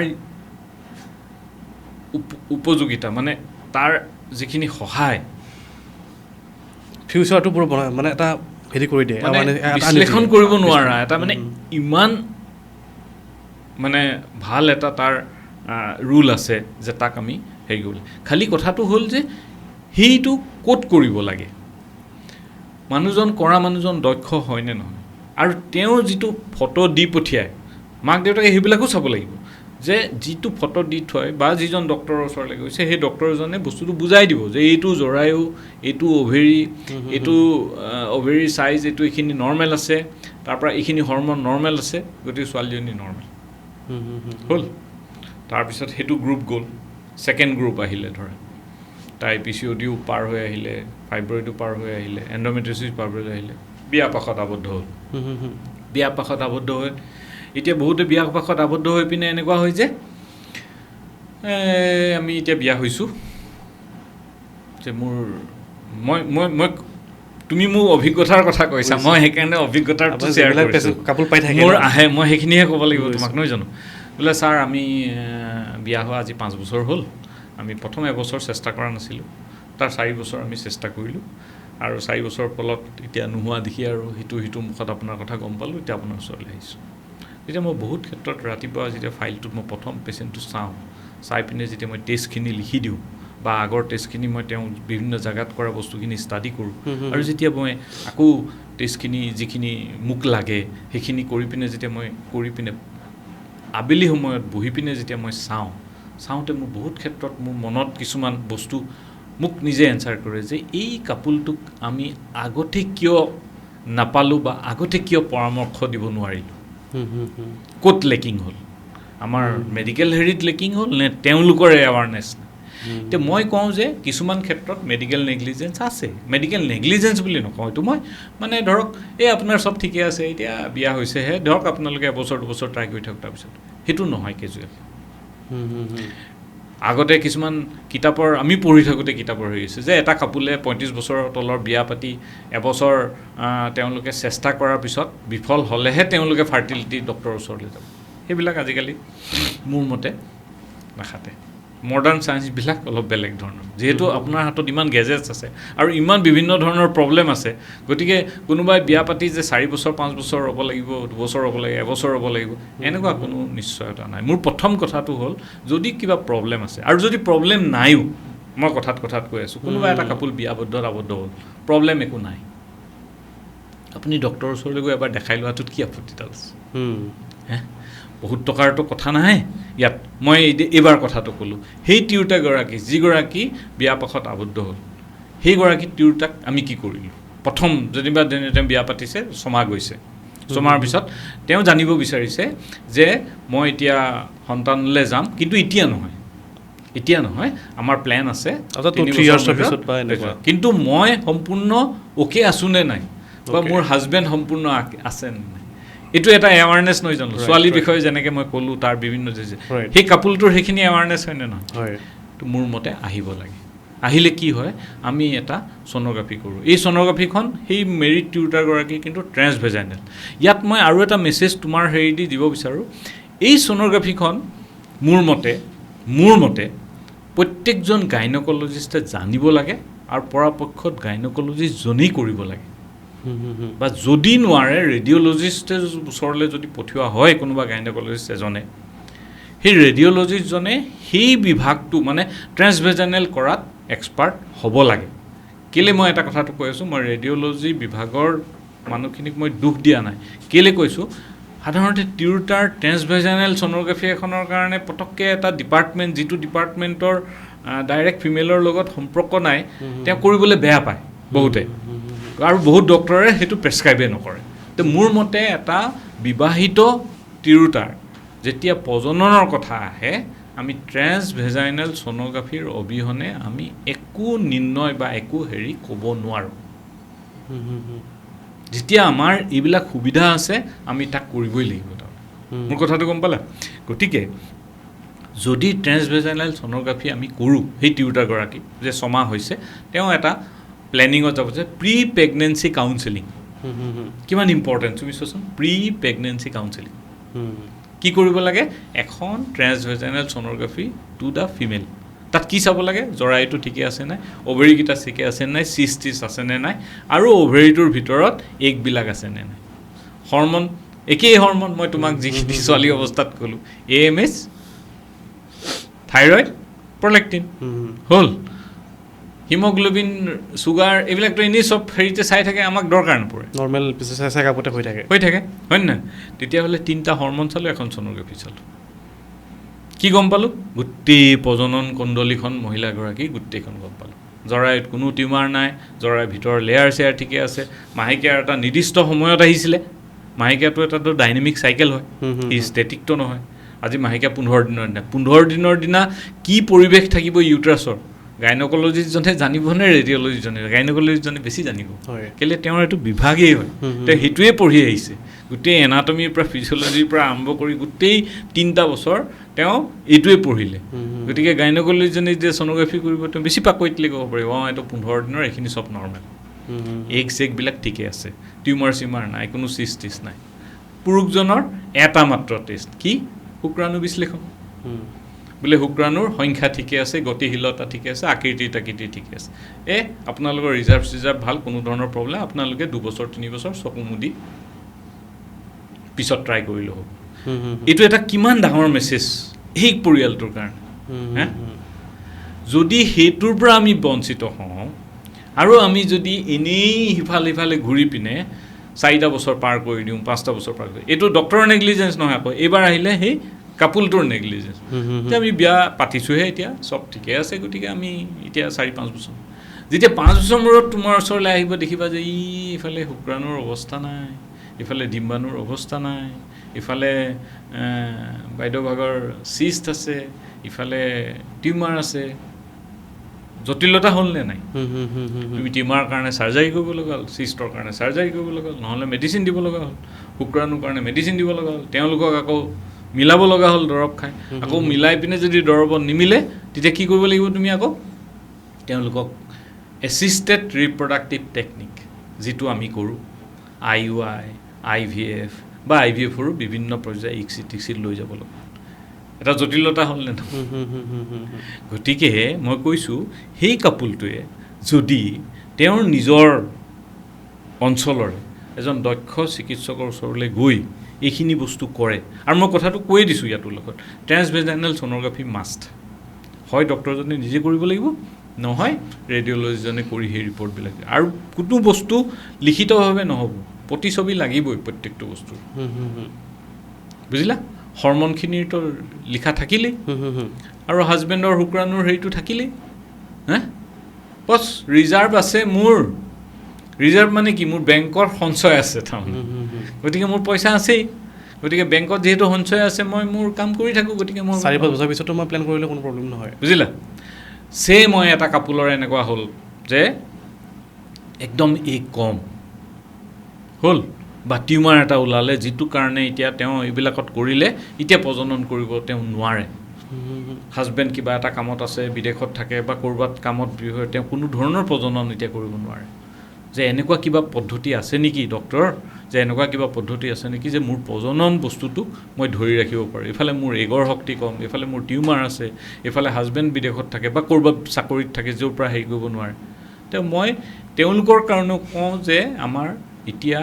উপযোগিতা মানে তাৰ যিখিনি সহায় ফিউচাৰটো বৰ মানে এটা হেৰি কৰি দিয়ে বিশ্লেষণ কৰিব নোৱাৰা এটা মানে ইমান মানে ভাল এটা তাৰ ৰুল আছে যে তাক আমি হেৰি কৰিব খালি কথাটো হ'ল যে সেইটো ক'ত কৰিব লাগে মানুহজন কৰা মানুহজন দক্ষ হয়নে নহয় আৰু তেওঁৰ যিটো ফটো দি পঠিয়ায় মাক দেউতাকে সেইবিলাকো চাব লাগিব যে যিটো ফটো দি থয় বা যিজন ডক্টৰৰ ওচৰলৈ গৈছে সেই ডক্টৰজনে বস্তুটো বুজাই দিব যে এইটো জৰায়ু এইটো অভেৰী এইটো অভেৰী চাইজ এইটো এইখিনি নৰ্মেল আছে তাৰপৰা এইখিনি হৰমন নৰ্মেল আছে গতিকে ছোৱালীজনী নৰ্মেল হ'ল তাৰপিছত সেইটো গ্ৰুপ গ'ল ছেকেণ্ড গ্ৰুপ আহিলে ধৰা তাই PCODও পাৰ হৈ আহিলে ফাইব্ৰইডো পাৰ হৈ আহিলে এণ্ডোমেট্ৰিয়াছিছ পাৰ হৈ আহিলে বিয়া পাশত আবদ্ধ হ'ল বিয়া পাশত আবদ্ধ হৈ এতিয়া বহুতে বিয়া পাশত আবদ্ধ হৈ পিনে এনেকুৱা হয় যে আমি এতিয়া বিয়া হৈছোঁ যে মোৰ মই তুমি মোৰ অভিজ্ঞতাৰ কথা কৈছা মই সেইকাৰণে অভিজ্ঞতাটো শ্বেয়াৰ কৰিছোঁ কাপোৰ পাই থাকে মোৰ আহে মই সেইখিনিহে ক'ব লাগিব তোমাক নহয় জানো বোলে ছাৰ আমি বিয়া হোৱা আজি 5 বছৰ হ'ল আমি প্ৰথম এবছৰ চেষ্টা কৰা নাছিলোঁ তাৰ 4 বছৰ আমি চেষ্টা কৰিলোঁ আৰু 4 বছৰৰ ফলত এতিয়া নোহোৱা দেখি আৰু সিটো মুখত আপোনাৰ কথা গম পালোঁ এতিয়া আপোনাৰ ওচৰলৈ আহিছোঁ এতিয়া মই বহুত ক্ষেত্ৰত ৰাতিপুৱা যেতিয়া ফাইলটোত মই প্ৰথম পেচেণ্টটো চাই পিনে যেতিয়া মই টেষ্টখিনি লিখি দিওঁ বা আগৰ টেষ্টখিনি মই তেওঁ বিভিন্ন জেগাত কৰা বস্তুখিনি ষ্টাডি কৰোঁ আৰু যেতিয়া মই আকৌ টেষ্টখিনি যিখিনি মোক লাগে সেইখিনি কৰি পিনে যেতিয়া মই কৰি পিনে আবেলি সময়ত বহি পিনে যেতিয়া মই চাওঁতে মোৰ বহুত ক্ষেত্ৰত মোৰ মনত কিছুমান বস্তু মোক নিজে এনচাৰ কৰে যে এই কাপোলটোক আমি আগতে কিয় নাপালোঁ বা আগতে কিয় পৰামৰ্শ দিব নোৱাৰিলোঁ ক'ত লেকিং হ'ল আমাৰ মেডিকেল হেৰিত লেকিং হ'ল নে তেওঁলোকৰ এৱাৰনেছ এতিয়া মই কওঁ যে কিছুমান ক্ষেত্ৰত মেডিকেল নেগলিজেঞ্চ আছে মেডিকেল নেগলিজেঞ্চ বুলি নকওঁ এইটো মই মানে ধৰক এই আপোনাৰ চব ঠিকে আছে এতিয়া বিয়া হৈছেহে ধৰক আপোনালোকে এবছৰ 2 বছৰ ট্ৰাই কৰি থাকক তাৰপিছত সেইটো নহয় কেজুৱেল আগতে কিছুমান কিতাপৰ আমি পঢ়ি থাকোঁতে কিতাপৰ হৈ গৈছে যে এটা কাপোলে 35 বছৰৰ তলৰ বিয়া পাতি এবছৰ তেওঁলোকে চেষ্টা কৰাৰ পিছত বিফল হ'লেহে তেওঁলোকে ফাৰ্টিলিটি ডক্টৰৰ ওচৰলৈ যাব সেইবিলাক আজিকালি মোৰ মতে নাখাতে মডাৰ্ণ চায়েন্সবিলাক অলপ বেলেগ ধৰণৰ যিহেতু আপোনাৰ হাতত ইমান গেজেটছ আছে আৰু ইমান বিভিন্ন ধৰণৰ প্ৰব্লেম আছে গতিকে কোনোবাই বিয়া পাতি যে 4 বছৰ 5 বছৰ হ'ব লাগিব 2 বছৰ হ'ব লাগিব এবছৰ হ'ব লাগিব এনেকুৱা কোনো নিশ্চয়তা নাই মোৰ প্ৰথম কথাটো হ'ল যদি কিবা প্ৰব্লেম আছে আৰু যদি প্ৰব্লেম নাইও মই কথাত কৈ আছোঁ কোনোবা এটা কাপোল বিয়াবদ্ধত আবদ্ধ হ'ল প্ৰব্লেম একো নাই আপুনি ডক্টৰৰ ওচৰলৈ গৈ এবাৰ দেখাই লোৱাটোত কি আপত্তিডাল আছে বহুত টকাৰতো কথা নাই ইয়াত মই এইবাৰ কথাটো ক'লোঁ সেই তিৰোতাগৰাকী যিগৰাকী বিয়া পাশত আবদ্ধ হ'ল সেইগৰাকী তিৰোতাক আমি কি কৰিলোঁ প্ৰথম যেনিবা তেওঁ বিয়া পাতিছে ছমাহ গৈছে ছমাহৰ পিছত তেওঁ জানিব বিচাৰিছে যে মই এতিয়া সন্তানলৈ যাম কিন্তু এতিয়া নহয় আমাৰ প্লেন আছে 3 বছৰৰ পিছত কিন্তু মই সম্পূৰ্ণ অ'কে আছোঁ নে নাই বা মোৰ হাজবেণ্ড সম্পূৰ্ণ আছে নে নাই এইটো এটা এৱাৰনেছ নহয় জানো ছোৱালীৰ বিষয়ে যেনেকৈ মই ক'লোঁ তাৰ বিভিন্ন সেই কাপোলটোৰ সেইখিনি এৱাৰনেছ হয়নে নহয় তো মোৰ মতে আহিব লাগে আহিলে কি হয় আমি এটা ছ'ন'গ্ৰাফি কৰোঁ এই ছ'ন'গ্ৰাফিখন সেই মেৰিড টিউটাৰগৰাকী কিন্তু ট্ৰেন্সভেজাইনেল ইয়াত মই আৰু এটা মেছেজ তোমাৰ হেৰি দি দিব বিচাৰোঁ এই ছ'ন'গ্ৰাফিখন মোৰ মতে প্ৰত্যেকজন গাইনকলজিষ্টে জানিব লাগে আৰু পৰাপক্ষত গাইনকলজিষ্টজনেই কৰিব লাগে বা যদি নোৱাৰে ৰেডিঅ'লজিষ্টৰ ওচৰলৈ যদি পঠিওৱা হয় কোনোবা গাইনকলজিষ্ট এজনে সেই ৰেডিঅ'লজিষ্টজনে সেই বিভাগটো মানে ট্ৰেন্সভেজাইনেল কৰাত এক্সপাৰ্ট হ'ব লাগে কেলৈ মই এটা কথাটো কৈ আছোঁ মই ৰেডিঅ'লজি বিভাগৰ মানুহখিনিক মই দুখ দিয়া নাই কেলৈ কৈছোঁ সাধাৰণতে টিউটাৰ ট্ৰেন্সভেজাইনেল ছ'ন'গ্ৰাফি এখনৰ কাৰণে পটককৈ এটা ডিপাৰ্টমেণ্ট যিটো ডিপাৰ্টমেণ্টৰ ডাইৰেক্ট ফিমেলৰ লগত সম্পৰ্ক নাই তেওঁ কৰিবলৈ বেয়া পায় বহুতে আৰু বহুত ডক্টৰে সেইটো প্ৰেছক্ৰাইবে নকৰে তো মোৰ মতে এটা বিবাহিত তিৰোতাৰ যেতিয়া প্ৰজননৰ কথা আহে আমি ট্ৰেন্সভেজাইনেল ছ'ন'গ্ৰাফিৰ অবিহনে আমি একো নিৰ্ণয় বা একো হেৰি ক'ব নোৱাৰোঁ যেতিয়া আমাৰ এইবিলাক সুবিধা আছে আমি তাক কৰিবই লাগিব মোৰ কথাটো গম পালা গতিকে যদি ট্ৰেন্সভেজাইনেল ছ'ন'গ্ৰাফি আমি কৰোঁ সেই তিৰোতাগৰাকী যে 6 মাহ হৈছে তেওঁ এটা প্লেনিঙত যাব যে প্ৰি প্ৰেগনেঞ্চি কাউন্সেলিং কিমান ইম্পৰ্টেণ্ট তুমি চোৱাচোন প্ৰি প্ৰেগনেঞ্চি কাউন্সেলিং কি কৰিব লাগে এখন ট্ৰেন্সভেজাইনেল ছ'ন'গ্ৰাফি টু দ্য ফিমেল তাত কি চাব লাগে জৰায়ুটো ঠিকে আছে নাই অভেৰিকেইটা ঠিকে আছে নাই চিষ্টিছ আছে নে নাই আৰু অভেৰিটোৰ ভিতৰত এগবিলাক আছে নে নাই হৰমন একেই হৰমন মই তোমাক যিখিনি ছোৱালী অৱস্থাত ক'লোঁ AMH থাইৰইড প্ৰলেক্টিন হ'ল হিমোগ্লোবিন চুগাৰ এইবিলাকতো এনেই চব হেৰিতে চাই থাকে আমাক দৰকাৰ নপৰে নৰ্মেল চেকআপতে হৈ থাকে হয় নে তেতিয়াহ'লে 3টা হৰমন চালোঁ এখন ছ'ন'গ্ৰাফি চালোঁ কি গম পালোঁ গোটেই প্ৰজনন কুণ্ডলীখন মহিলাগৰাকী গোটেইখন গম পালোঁ জৰায়ুত কোনো টিউমাৰ নাই জৰায়ুৰ ভিতৰৰ লেয়াৰ চেয়াৰ ঠিকে আছে মাহেকীয়াৰ এটা নিৰ্দিষ্ট সময়ত আহিছিলে মাহেকীয়াটো এটাতো ডাইনেমিক চাইকেল হয় ই ষ্টেটিকটো নহয় আজি মাহেকীয়া 15 দিনৰ দিনা কি পৰিৱেশ থাকিব ইউট্ৰাছৰ গাইনকলজিষ্টজনে জানিবনে ৰেডিঅ'লজিষ্টজনে গাইনকলজিষ্টজনে বেছি জানিব কেলৈ তেওঁৰ এইটো বিভাগেই হয় তেওঁ সেইটোৱে পঢ়ি আহিছে গোটেই এনাটমিৰ পৰা ফিজিঅ'লজিৰ পৰা আৰম্ভ কৰি গোটেই 3টা বছৰ তেওঁ এইটোৱে পঢ়িলে গতিকে গাইনকলজিষ্টজনে যে ছ'ন'গ্ৰাফি কৰিব তেওঁ বেছি পাকৈতলি ক'ব পাৰিব এইটো 15 দিনৰ এইখিনি চব নৰ্মেল এগ চেগবিলাক ঠিকে আছে টিউমাৰ চিমাৰ নাই কোনো চিষ্টিছ নাই পুৰুষজনৰ এটা মাত্ৰ টেষ্ট কি শুক্ৰাণু বিশ্লেষণ বোলে শুক্ৰাণুৰ সংখ্যা ঠিকে আছে গতিশীলতা ঠিকে আছে আকৃতি ঠিকে আছে আপোনালোকৰ ৰিজাৰ্ভ ভাল কোনো ধৰণৰ প্ৰব্লেম আপোনালোকে 2 বছৰ 3 বছৰ চকু মুদি পিছত ট্ৰাই কৰিলে হ'ব এইটো এটা কিমান ডাঙৰ মেছেজ এই পৰিয়ালটোৰ কাৰণে যদি সেইটোৰ পৰা আমি বঞ্চিত হওঁ আৰু আমি যদি এনেই সিফালে ঘূৰি পিনে 4টা বছৰ পাৰ কৰি দিওঁ 5টা বছৰ পাৰ কৰি এইটো ডক্টৰৰ নেগলিজেঞ্চ নহয় আকৌ এইবাৰ আহিলে সেই কাপুলটোৰ নেগলিজেঞ্চ যে আমি বিয়া পাতিছোঁহে এতিয়া চব ঠিকে আছে গতিকে আমি এতিয়া 4-5 বছৰ যেতিয়া 5 বছৰ মূৰত তোমাৰ ওচৰলৈ আহিব দেখিবা যে ইফালে শুক্ৰাণুৰ অৱস্থা নাই ইফালে ডিম্বাণুৰ অৱস্থা নাই ইফালে বাইদেউভাগৰ চিষ্ট আছে ইফালে টিউমাৰ আছে জটিলতা হ'ল নে নাই তুমি টিউমাৰ কাৰণে চাৰ্জাৰী কৰিব লগা হ'ল চিষ্টৰ কাৰণে চাৰ্জাৰী কৰিব লগা হ'ল নহ'লে মেডিচিন দিব লগা হ'ল শুক্ৰাণুৰ কাৰণে মেডিচিন দিব লগা হ'ল তেওঁলোকক আকৌ মিলাব লগা হ'ল দৰৱ খাই আকৌ মিলাই পিনে যদি দৰৱত নিমিলে তেতিয়া কি কৰিব লাগিব তুমি আকৌ তেওঁলোকক এছিষ্টেড ৰিপ্ৰডাক্টিভ টেকনিক যিটো আমি কৰোঁ IUI IVF বা IVFৰো বিভিন্ন পৰ্যায় ইক্সিটিক্সিত লৈ যাব লগা এটা জটিলতা হ'ল নে গতিকে মই কৈছোঁ সেই কাপুলটোৱে যদি তেওঁৰ নিজৰ অঞ্চলৰে এজন দক্ষ চিকিৎসকৰ ওচৰলৈ গৈ এইখিনি বস্তু কৰে আৰু মই কথাটো কৈয়ে দিছোঁ ইয়াটোৰ লগত ট্ৰেন্সভেজাইনেল ছ'ন'গ্ৰাফি মাষ্ট হয় ডক্টৰজনে নিজে কৰিব লাগিব নহয় ৰেডিঅ'লজিজনে কৰি সেই ৰিপৰ্টবিলাক আৰু কোনো বস্তু লিখিতভাৱে নহ'ব প্ৰতিছবি লাগিবই প্ৰত্যেকটো বস্তু বুজিলা হৰমনখিনিৰতো লিখা থাকিলেই আৰু হাজবেণ্ডৰ শুক্ৰাণুৰ হেৰিটো থাকিলেই বছ ৰিজাৰ্ভ আছে মোৰ ৰিজাৰ্ভ মানে কি মোৰ বেংকৰ সঞ্চয় আছে তাৰমানে গতিকে মোৰ পইচা আছেই গতিকে বেংকত যিহেতু সঞ্চয় আছে মই মোৰ কাম কৰি থাকোঁ গতিকে মই 4-5 বছৰ পিছতো মই প্লেন কৰিলে কোনো প্ৰব্লেম নহয় বুজিলা মই এটা কাপোলৰ এনেকুৱা হ'ল যে একদম কম হ'ল বা টিউমাৰ এটা ওলালে যিটো কাৰণে এতিয়া তেওঁ এইবিলাকত কৰিলে এতিয়া প্ৰজনন কৰিব তেওঁ নোৱাৰে হাজবেণ্ড কিবা এটা কামত আছে বিদেশত থাকে বা ক'ৰবাত কামত তেওঁ কোনো ধৰণৰ প্ৰজনন এতিয়া কৰিব নোৱাৰে যে এনেকুৱা কিবা পদ্ধতি আছে নেকি ডক্টৰ যে এনেকুৱা কিবা পদ্ধতি আছে নেকি যে মোৰ প্ৰজনন বস্তুটোক মই ধৰি ৰাখিব পাৰোঁ এইফালে মোৰ এগৰ শক্তি কম এইফালে মোৰ টিউমাৰ আছে এইফালে হাজবেণ্ড বিদেশত থাকে বা ক'ৰবাত চাকৰিত থাকে য'ৰ পৰা হেৰি কৰিব নোৱাৰে মই তেওঁলোকৰ কাৰণেও কওঁ যে আমাৰ এতিয়া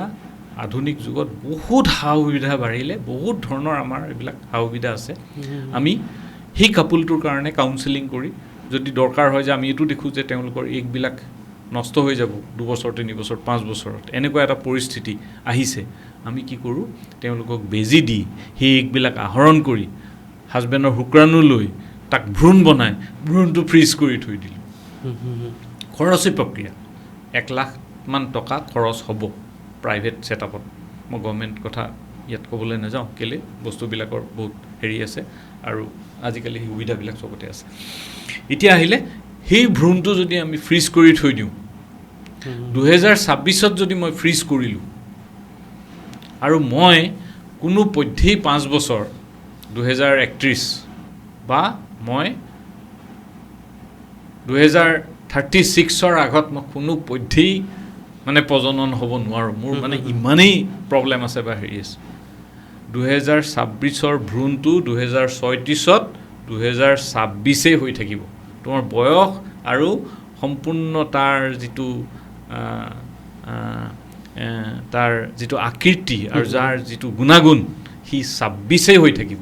আধুনিক যুগত বহুত সা সুবিধা বাঢ়িলে বহুত ধৰণৰ আমাৰ এইবিলাক সা সুবিধা আছে আমি সেই কাপুলটোৰ কাৰণে কাউন্সেলিং কৰি যদি দৰকাৰ হয় যে আমি এইটো দেখোঁ যে তেওঁলোকৰ এগবিলাক নষ্ট হৈ যাব 2 বছৰ 3 বছৰ 5 বছৰত এনেকুৱা এটা পৰিস্থিতি আহিছে আমি কি কৰোঁ তেওঁলোকক বেজি দি সেই এগবিলাক আহৰণ কৰি হাজবেণ্ডৰ শুক্ৰাণু লৈ তাক ভ্ৰূণ বনাই ভ্ৰূণটো ফ্ৰিজ কৰি থৈ দিলোঁ খৰচী প্ৰক্ৰিয়া মান টকা খৰচ হ'ব প্ৰাইভেট ছেটআপত মই গভৰ্ণমেণ্ট কথা ইয়াত ক'বলৈ নাযাওঁ কেলে বস্তুবিলাকৰ বহুত হেৰি আছে আৰু আজিকালি সুবিধাবিলাক চবতে আছে এতিয়া আহিলে সেই ভ্ৰূণটো যদি আমি ফ্ৰিজ কৰি থৈ দিওঁ 2026ত যদি মই ফ্ৰিজ কৰিলোঁ আৰু মই কোনো পধ্যেই 5 বছৰ 2031 বা মই 2036ৰ আগত মই কোনো পধ্যেই মানে প্ৰজনন হ'ব নোৱাৰোঁ মোৰ মানে ইমানেই প্ৰব্লেম আছে বা হেৰি আছে 2026ৰ ভ্ৰূণটো 2036ত 2026 হৈ থাকিব তোমাৰ বয়স আৰু সম্পূৰ্ণ তাৰ যিটো আকৃতি আৰু যাৰ যিটো গুণাগুণ সি 26 হৈ থাকিব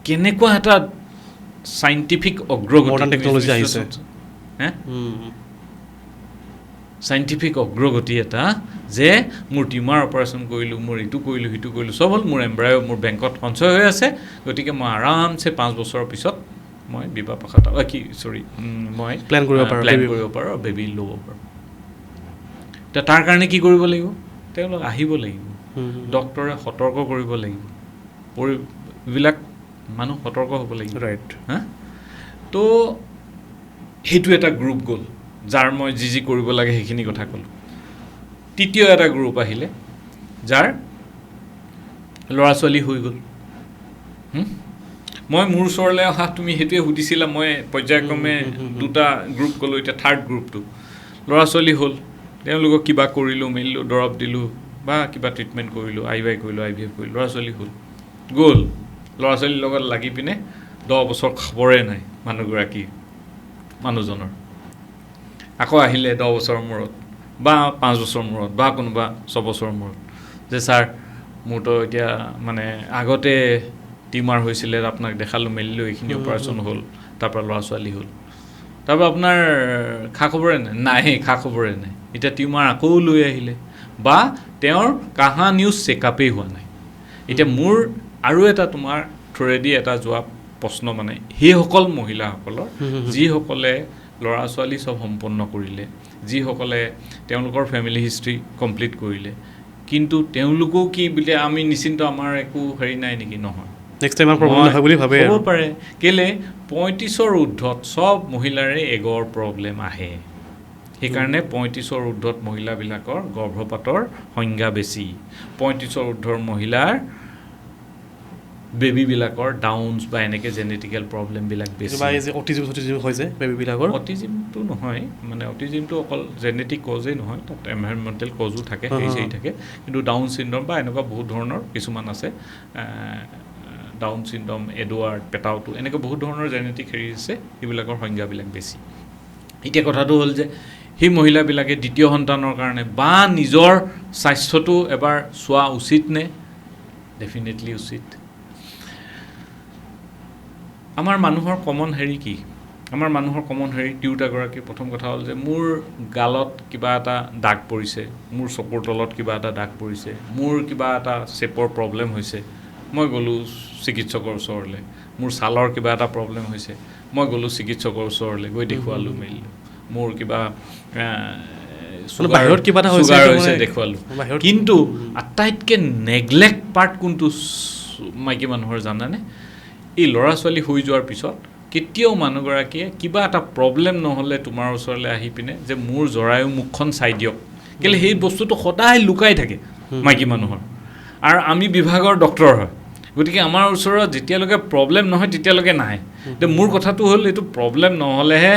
কেনেকুৱা এটা সাইন্টিফিক অগ্ৰগতি টেকনলজি আহিছে সাইন্টিফিক অগ্ৰগতি এটা যে মোৰ টিউমাৰ অপাৰেশ্যন কৰিলোঁ মোৰ ইটো কৰিলোঁ সিটো কৰিলোঁ চব হ'ল মোৰ এম্ব্ৰায়ো মোৰ বেংকত সঞ্চয় হৈ আছে গতিকে মই আৰামছে 5 বছৰৰ পিছত মই বিবাহ পাশত মই প্লেন কৰিব পাৰোঁ আৰু বেবী ল'ব পাৰোঁ এতিয়া তাৰ কাৰণে কি কৰিব লাগিব তেওঁলোক আহিব লাগিব ডক্টৰে সতৰ্ক কৰিব লাগিব এইবিলাক মানুহ সতৰ্ক হ'ব লাগিব ৰাইট তো সেইটো এটা গ্ৰুপ গ'ল যাৰ মই যি কৰিব লাগে সেইখিনি কথা ক'লোঁ তৃতীয় এটা গ্ৰুপ আহিলে যাৰ ল'ৰা ছোৱালী হৈ গ'ল মই মোৰ ওচৰলৈ অহা তুমি সেইটোৱে সুধিছিলা মই পৰ্যায়ক্ৰমে দুটা গ্ৰুপ ক'লোঁ এতিয়া থাৰ্ড গ্ৰুপটো ল'ৰা ছোৱালী হ'ল তেওঁলোকক কিবা কৰিলোঁ মেলিলোঁ দৰৱ দিলোঁ বা কিবা ট্ৰিটমেণ্ট কৰিলোঁ IVI কৰিলোঁ IVF কৰিলোঁ ল'ৰা ছোৱালী হ'ল গ'ল ল'ৰা ছোৱালীৰ লগত লাগি পিনে 10 বছৰ খবৰে নাই মানুহজনৰ আকৌ আহিলে 10 বছৰৰ মূৰত বা 5 বছৰৰ মূৰত বা কোনোবা 6 বছৰৰ মূৰত যে ছাৰ মোৰতো এতিয়া মানে আগতে টিউমাৰ হৈছিলে আপোনাক দেখালোঁ মেলিলোঁ এইখিনি অপাৰেশ্যন হ'ল তাৰপৰা ল'ৰা ছোৱালী হ'ল তাৰপৰা আপোনাৰ খা খবৰে নাই এতিয়া টিউমাৰ আকৌ লৈ আহিলে বা তেওঁৰ কাহানিও চেকআপেই হোৱা নাই এতিয়া মোৰ আৰু এটা তোমাৰ থ্ৰুৰেদি এটা যোৱা প্ৰশ্ন মানে সেইসকল মহিলাসকলৰ যিসকলে ল'ৰা ছোৱালী সব সম্পন্ন কৰিলে যিসকলে তেওঁলোকৰ ফেমিলি হিষ্ট্ৰী কমপ্লিট কৰিলে কিন্তু তেওঁলোকও কি বোলে আমি নিশ্চিন্ত আমাৰ একো হেৰি নাই নেকি নহয় নেক্সট টাইম প্ৰব্লেম নহয় বুলি ভাবে হ'ব পাৰে কেলে 35ৰ ঊৰ্ধত সব মহিলাৰে এগৰ প্ৰব্লেম আহে সেইকাৰণে 35ৰ ঊৰ্ধত মহিলাবিলাকৰ গৰ্ভপাতৰ সংখ্যা বেছি 35ৰ ঊৰ্ধৰ মহিলাৰ বেবিবিলাকৰ ডাউনছ বা এনেকৈ জেনেটিকেল প্ৰব্লেমবিলাক বেছি অটিজিম হৈ যায় বেবিবিলাকৰ অটিজিমটো নহয় মানে অটিজিমটো অকল জেনেটিক কজেই নহয় তাত এনভাইৰনমেণ্টেল কজো থাকে সেই থাকে কিন্তু ডাউন চিণ্ড্ৰম বা এনেকুৱা বহুত ধৰণৰ কিছুমান আছে ডাউন চিণ্ড্ৰম এডৱাৰ্ড পেটাউটো এনেকৈ বহুত ধৰণৰ জেনেটিক হেৰি আছে সেইবিলাকৰ সংখ্যাবিলাক বেছি এতিয়া কথাটো হ'ল যে সেই মহিলাবিলাকে দ্বিতীয় সন্তানৰ কাৰণে বা নিজৰ স্বাস্থ্যটো এবাৰ চোৱা উচিত নে ডেফিনেটলি উচিত আমাৰ মানুহৰ কমন হেৰি কি আমাৰ মানুহৰ কমন হেৰি তিৰোতাগৰাকীৰ প্ৰথম কথা হ'ল যে মোৰ গালত কিবা এটা দাগ পৰিছে মোৰ চকুৰ তলত কিবা এটা দাগ পৰিছে মোৰ কিবা এটা চেপৰ প্ৰব্লেম হৈছে মই গ'লোঁ চিকিৎসকৰ ওচৰলৈ মোৰ ছালৰ কিবা এটা প্ৰব্লেম হৈছে মই গ'লোঁ চিকিৎসকৰ ওচৰলৈ গৈ দেখুৱালোঁ মেলিলোঁ মোৰ কিবা বাহিৰত কিবা এটা হৈছে দেখুৱালোঁ কিন্তু আটাইতকৈ নেগলেক্ট পাৰ্ট কোনটো মাইকী মানুহৰ জানানে এই ল'ৰা ছোৱালী হৈ যোৱাৰ পিছত কেতিয়াও মানুহগৰাকীয়ে কিবা এটা প্ৰব্লেম নহ'লে তোমাৰ ওচৰলৈ আহি পিনে যে মোৰ জৰায়ু মুখখন চাই দিয়ক কেলে সেই বস্তুটো সদায় লুকাই থাকে মাইকী মানুহৰ আৰু আমি বিভাগৰ ডক্তৰ হয় গতিকে আমাৰ ওচৰত যেতিয়ালৈকে প্ৰব্লেম নহয় তেতিয়ালৈকে নাহে এতিয়া মোৰ কথাটো হ'ল এইটো প্ৰব্লেম নহ'লেহে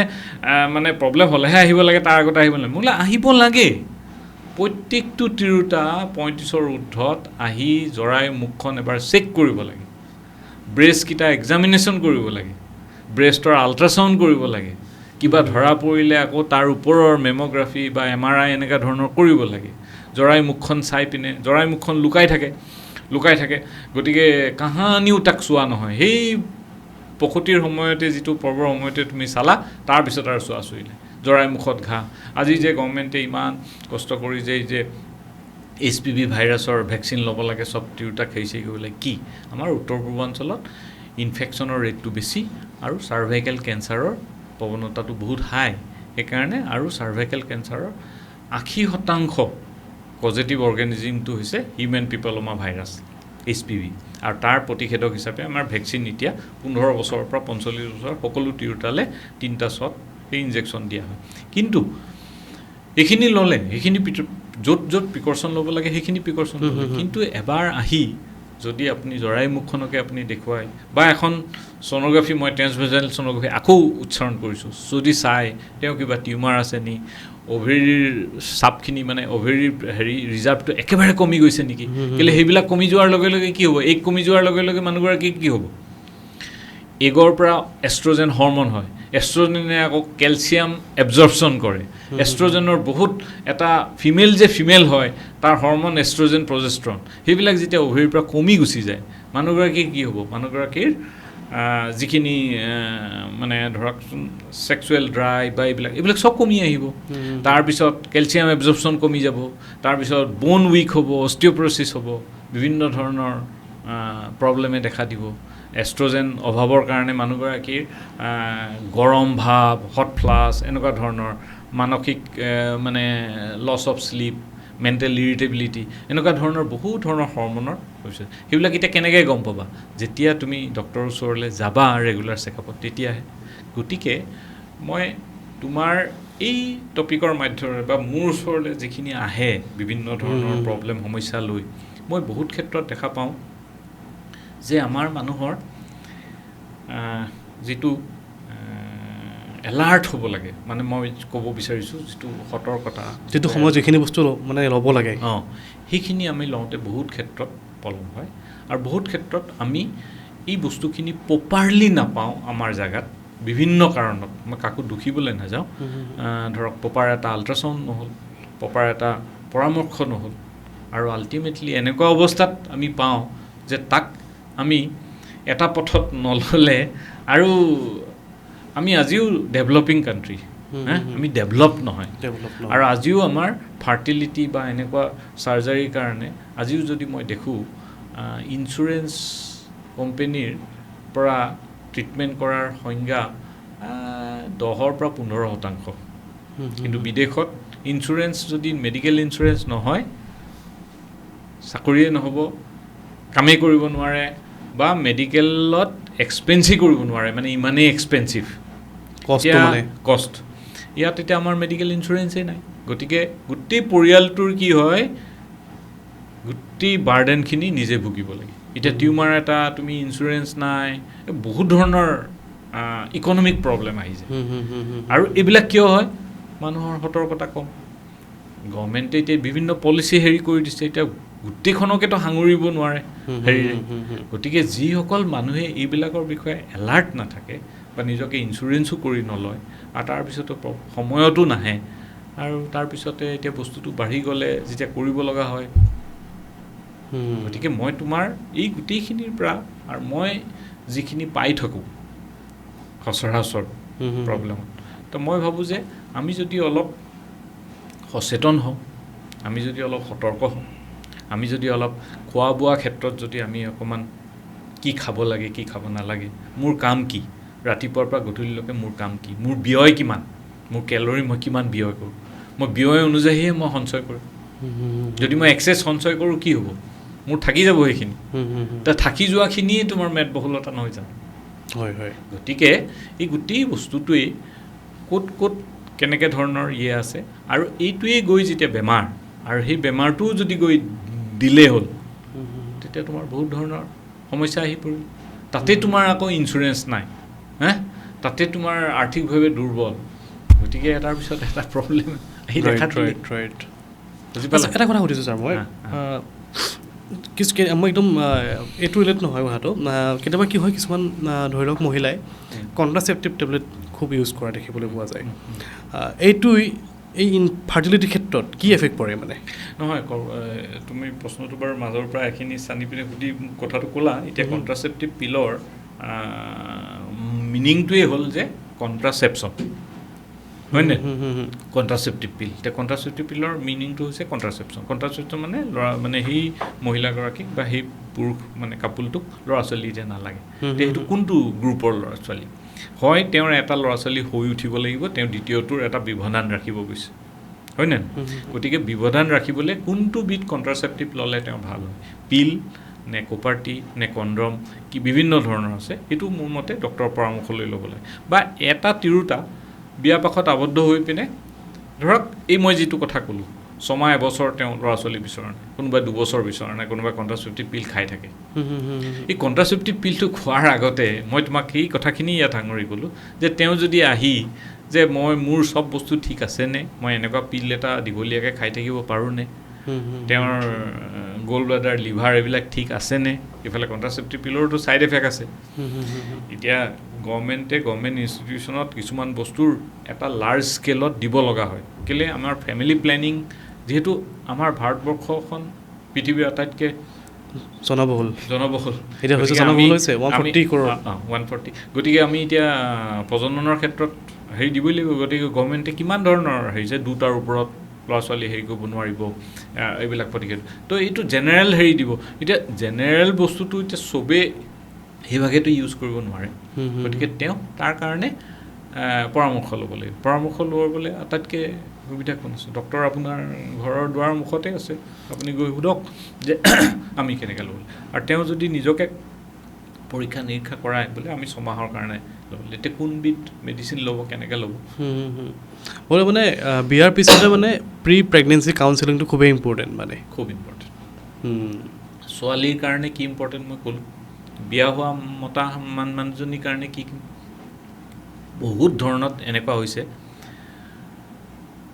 মানে প্ৰব্লেম হ'লেহে আহিব লাগে তাৰ আগতে আহিব নালাগে মোলৈ আহিব লাগে প্ৰত্যেকটো তিৰোতা 35ৰ ঊৰ্ধত আহি জৰায়ু মুখখন এবাৰ চেক কৰিব লাগে ব্ৰেষ্টকেইটা এক্সামিনেশ্যন কৰিব লাগে ব্ৰেষ্টৰ আল্ট্ৰাচাউণ্ড কৰিব লাগে কিবা ধৰা পৰিলে আকৌ তাৰ ওপৰৰ মেম'গ্ৰাফি বা MRI এনেকুৱা ধৰণৰ কৰিব লাগে জৰায়ু মুখখন চাই পিনে জৰায়ু মুখখন লুকাই থাকে গতিকে কাহানিও তাক চোৱা নহয় সেই প্ৰসূতিৰ সময়তে যিটো পৰ্বৰ সময়তে তুমি চালা তাৰপিছত আৰু চোৱা চুইলে জৰায়ু মুখত ঘাঁ আজি যে গভৰ্ণমেণ্টে ইমান কষ্ট কৰি যে HPV ভাইৰাছৰ ভেকচিন ল'ব লাগে সব তিৰোতাক হেৰি কৰিব লাগে কি আমাৰ উত্তৰ পূৰ্বাঞ্চলত ইনফেকশ্যনৰ ৰেটটো বেছি আৰু চাৰ্ভাইকেল কেঞ্চাৰৰ প্ৰৱণতাটো বহুত হাই সেইকাৰণে আৰু চাৰ্ভাইকেল কেঞ্চাৰৰ 80% পজিটিভ অৰ্গেনিজিমটো হৈছে হিউমেন পিপলমা ভাইৰাছ HPV আৰু তাৰ প্ৰতিষেধক হিচাপে আমাৰ ভেকচিন এতিয়া 15 বছৰৰ পৰা 45 বছৰ সকলো তিৰোতালে 3টা শ্বট এই ইনজেকশ্যন দিয়া হয় কিন্তু এইখিনি ল'লে সেইখিনি য'ত য'ত প্ৰিকশ্যন ল'ব লাগে সেইখিনি প্ৰিকশ্যন ল'লে কিন্তু এবাৰ আহি যদি আপুনি জৰাই মুখখনকে আপুনি দেখুৱাই বা এখন ছ'ন'গ্ৰাফি মই ট্ৰেন্সভেজাল ছ'ন'গ্ৰাফি আকৌ উচ্চাৰণ কৰিছোঁ যদি চাই তেওঁ কিবা টিউমাৰ আছে নি অভেৰীৰ চাপখিনি মানে অভেৰীৰ ৰিজাৰ্ভটো একেবাৰে কমি গৈছে নেকি কেলে সেইবিলাক কমি যোৱাৰ লগে লগে কি হ'ব এই কমি যোৱাৰ লগে লগে মানুহগৰাকী কি হ'ব এগৰ পৰা এষ্ট্ৰজেন হৰমন হয় এষ্ট্ৰজেনে আকৌ কেলছিয়াম এবজৰ্পশ্যন কৰে এষ্ট্ৰজেনৰ বহুত এটা ফিমেল হয় তাৰ হৰমন এষ্ট্ৰজেন প্ৰজেষ্ট্ৰন সেইবিলাক যেতিয়া অভেৰীৰ পৰা কমি গুচি যায় মানুহগৰাকীৰ কি হ'ব মানুহগৰাকীৰ যিখিনি মানে ধৰকচোন ছেক্সুৱেল ড্ৰাইভ বা এইবিলাক চব কমি আহিব তাৰপিছত কেলছিয়াম এবজৰ্পশ্যন কমি যাব তাৰপিছত বোন উইক হ'ব অষ্টিঅ'পৰচিছ হ'ব বিভিন্ন ধৰণৰ প্ৰব্লেমে দেখা দিব এষ্ট্ৰজেন অভাৱৰ কাৰণে মানুহগৰাকীৰ গৰম ভাৱ হট ফ্লাছ এনেকুৱা ধৰণৰ মানসিক মানে লছ অফ শ্লিপ মেণ্টেল ইৰিটেবিলিটি এনেকুৱা ধৰণৰ বহু ধৰণৰ হৰমনৰ হৈছে সেইবিলাক এতিয়া কেনেকৈ গম পাবা যেতিয়া তুমি ডক্টৰৰ ওচৰলৈ যাবা ৰেগুলাৰ চেকআপত তেতিয়াহে গতিকে মই তোমাৰ এই টপিকৰ মাধ্যমেৰে বা মোৰ ওচৰলৈ যিখিনি আহে বিভিন্ন ধৰণৰ প্ৰব্লেম সমস্যা লৈ মই বহুত ক্ষেত্ৰত দেখা পাওঁ যে আমাৰ মানুহৰ যিটো এলাৰ্ট হ'ব লাগে মানে মই ক'ব বিচাৰিছোঁ যিটো সতৰ্কতা যিটো সময়ত যিখিনি বস্তু মানে ল'ব লাগে সেইখিনি আমি লওঁতে বহুত ক্ষেত্ৰত পলম হয় আৰু বহুত ক্ষেত্ৰত আমি এই বস্তুখিনি প্ৰপাৰলি নাপাওঁ আমাৰ জেগাত বিভিন্ন কাৰণত মই কাকো দুখিবলৈ নাযাওঁ ধৰক প্ৰপাৰ এটা আল্ট্ৰাচাউণ্ড নহ'ল প্ৰপাৰ এটা পৰামৰ্শ নহ'ল আৰু আল্টিমেটলি এনেকুৱা অৱস্থাত আমি পাওঁ যে তাক আমি এটা পথত নল'লে আৰু আমি আজিও ডেভেলপিং কাণ্ট্ৰি আমি ডেভেলপ নহয় আৰু আজিও আমাৰ ফাৰ্টিলিটি বা এনেকুৱা চাৰ্জাৰীৰ কাৰণে আজিও যদি মই দেখোঁ ইঞ্চুৰেঞ্চ কোম্পেনীৰ পৰা ট্ৰিটমেণ্ট কৰাৰ সংজ্ঞা 10ৰ পৰা 15%, কিন্তু বিদেশত ইঞ্চুৰেঞ্চ যদি মেডিকেল ইঞ্চুৰেঞ্চ নহয় চাকৰিয়ে নহ'ব কামেই কৰিব নোৱাৰে বা মেডিকেলত এক্সপেঞ্চিভ কৰিব নোৱাৰে মানে ইমানেই এক্সপেঞ্চিভ কষ্ট ইয়াত এতিয়া আমাৰ মেডিকেল ইঞ্চুৰেঞ্চেই নাই গতিকে গোটেই পৰিয়ালটোৰ কি হয় গোটেই বাৰ্ডেনখিনি নিজে ভুগিব লাগে এতিয়া টিউমাৰ এটা তুমি ইঞ্চুৰেঞ্চ নাই বহুত ধৰণৰ ইকনমিক প্ৰব্লেম আহি যায় আৰু এইবিলাক কিয় হয় মানুহৰ সতৰ্কতা কম গভৰ্ণমেণ্টে এতিয়া বিভিন্ন পলিচি হেৰি কৰি দিছে এতিয়া গোটেইখনকেতো সাঙুৰিব নোৱাৰে হেৰিৰে গতিকে যিসকল মানুহে এইবিলাকৰ বিষয়ে এলাৰ্ট নাথাকে বা নিজকে ইঞ্চুৰেঞ্চো কৰি নলয় আৰু তাৰপিছতো সময়তো নাহে আৰু তাৰপিছতে এতিয়া বস্তুটো বাঢ়ি গ'লে যেতিয়া কৰিব লগা হয় গতিকে মই তোমাৰ এই গোটেইখিনিৰ পৰা আৰু মই যিখিনি পাই থাকোঁ সচৰাচৰ প্ৰব্লেমত তো মই ভাবোঁ যে আমি যদি অলপ সচেতন হওঁ আমি যদি অলপ সতৰ্ক হওঁ আমি যদি অলপ খোৱা বোৱা ক্ষেত্ৰত যদি আমি অকণমান কি খাব লাগে কি খাব নালাগে মোৰ কাম কি ৰাতিপুৱাৰ পৰা গধূলিলৈকে মোৰ কাম কি মোৰ ব্যয় কিমান মোৰ কেলৰি মই কিমান ব্যয় কৰোঁ মই ব্যয় অনুযায়ীহে মই সঞ্চয় কৰোঁ যদি মই এক্সেছ সঞ্চয় কৰোঁ কি হ'ব মোৰ থাকি যাব সেইখিনি থাকি যোৱাখিনিয়ে তোমাৰ মেদবহুলতা নহয় জানো হয় হয় গতিকে এই গোটেই বস্তুটোৱেই ক'ত কেনেকৈ ধৰণৰ আছে আৰু এইটোৱেই গৈ যেতিয়া বেমাৰ আৰু সেই বেমাৰটোও যদি গৈ দিলে হ'ল তেতিয়া তোমাৰ বহুত ধৰণৰ সমস্যা আহি পৰিল তাতে তোমাৰ আকৌ ইঞ্চুৰেঞ্চ নাই তাতে তোমাৰ আৰ্থিকভাৱে দুৰ্বল গতিকে এটাৰ পিছত এটা প্ৰব্লেম আহি দেখা বুজি পালা এটা কথা সুধিছোঁ ছাৰ মই মই একদম এইটো ৰিলেট নহয় কথাটো কেতিয়াবা কি হয় কিছুমান ধৰি লওক মহিলাই কণ্ট্ৰাচেপ্টিভ টেবলেট খুব ইউজ কৰা দেখিবলৈ পোৱা যায় এইটোৱে এই ইনফাৰ্টিলিটিৰ ক্ষেত্ৰত কি এফেক্ট পৰে মানে নহয় তুমি প্ৰশ্নটো বাৰু মাজৰ পৰা এখিনি চানি পিনে সুধি কথাটো ক'লা এতিয়া কণ্ট্ৰাচেপ্টিভ পিলৰ মিনিংটোৱে হ'ল যে কণ্ট্ৰাচেপশ্যন হয়নে কণ্ট্ৰাচেপ্টিভ পিল এতিয়া কণ্ট্ৰাচেপ্টিভ পিলৰ মিনিংটো হৈছে কণ্ট্ৰাচেপশ্যন মানে ল'ৰা মানে সেই মহিলাগৰাকীক বা সেই পুৰুষ মানে কাপুলটোক ল'ৰা ছোৱালী এতিয়া নালাগে সেইটো কোনটো গ্ৰুপৰ ল'ৰা ছোৱালী হয় তেওঁৰ এটা ল'ৰা ছোৱালী হৈ উঠিব লাগিব, তেওঁ দ্বিতীয়টোৰ এটা ব্যৱধান ৰাখিব গৈছে, হয় নে? গতিকে ব্যৱধান ৰাখিবলৈ কোনটো বিধ কণ্ট্ৰাচেপ্টিভ ল'লে তেওঁ ভাল হয়, পিল নে কোপাৰ্টি নে কণ্ডম, কি বিভিন্ন ধৰণৰ আছে, সেইটো মোৰ মতে ডক্টৰৰ পৰামৰ্শ লৈ ল'ব লাগে। বা এটা তিৰোতা বিয়া পাশত আবদ্ধ হৈ পিনে ধৰক এই মই যিটো কথা ক'লোঁ 6 মাহ এবছৰ তেওঁ ল'ৰা ছোৱালী বিচৰা নাই, কোনোবাই 2 বছৰ বিচৰা নাই, কোনোবাই কণ্ট্ৰাচেপ্টিভ পিল খাই থাকে। এই কণ্ট্ৰাচেপ্টিভ পিলটো খোৱাৰ আগতে মই তোমাক সেই কথাখিনি ইয়াত সাঙুৰি ক'লোঁ যে তেওঁ যদি আহি যে মোৰ চব বস্তু ঠিক আছেনে, মই এনেকুৱা পিল এটা দীঘলীয়াকৈ খাই থাকিব পাৰোঁনে, তেওঁৰ গ'ল্ড ব্লাডাৰ লিভাৰ এইবিলাক ঠিক আছেনে, এইফালে কণ্ট্ৰাচেপ্টিভ পিলৰতো ছাইড এফেক্ট আছে। এতিয়া গভৰ্ণমেণ্ট ইনষ্টিটিউশ্যনত কিছুমান বস্তুৰ এটা লাৰ্জ স্কেলত দিব লগা হয়, কেলৈ আমাৰ ফেমিলি প্লেনিং, যিহেতু আমাৰ ভাৰতবৰ্ষখন পৃথিৱীৰ আটাইতকৈ জনবহুল এতিয়া হৈছে 140, গতিকে আমি এতিয়া প্ৰজননৰ ক্ষেত্ৰত হেৰি দিবই লাগিব। গতিকে গভৰ্ণমেণ্টে কিমান ধৰণৰ হেৰিছে, 2টাৰ ওপৰত ল'ৰা ছোৱালী হেৰি কৰিব নোৱাৰিব, এইবিলাক প্ৰতিষেধক। তো এইটো জেনেৰেল হেৰি দিব। এতিয়া জেনেৰেল বস্তুটো এতিয়া চবেই সেইভাগেতো ইউজ কৰিব নোৱাৰে, গতিকে তেওঁ তাৰ কাৰণে পৰামৰ্শ ল'ব লাগিব। পৰামৰ্শ ল'বলৈ আটাইতকৈ সুবিধা কোন আছে? ডক্টৰ আপোনাৰ ঘৰৰ দুৱাৰ মুখতে আছে, আপুনি গৈ সোধক যে আমি কেনেকৈ ল'ব, আৰু তেওঁ যদি নিজকে পৰীক্ষা নিৰীক্ষা কৰাই বোলে আমি 6 মাহৰ কাৰণে ল'ব, এতিয়া কোনবিধ মেডিচিন ল'ব, কেনেকৈ ল'ব। বোলে মানে বিয়াৰ পিছতে মানে প্ৰি প্ৰেগনেঞ্চি কাউন্সেলিংটো খুবেই ইম্পৰ্টেণ্ট, মানে খুব ইম্পৰ্টেণ্ট। ছোৱালীৰ কাৰণে কি ইম্পৰ্টেণ্ট মই ক'লোঁ, বিয়া হোৱা মতা মানুহজনীৰ কাৰণে কি বহুত ধৰণত এনেকুৱা হৈছে,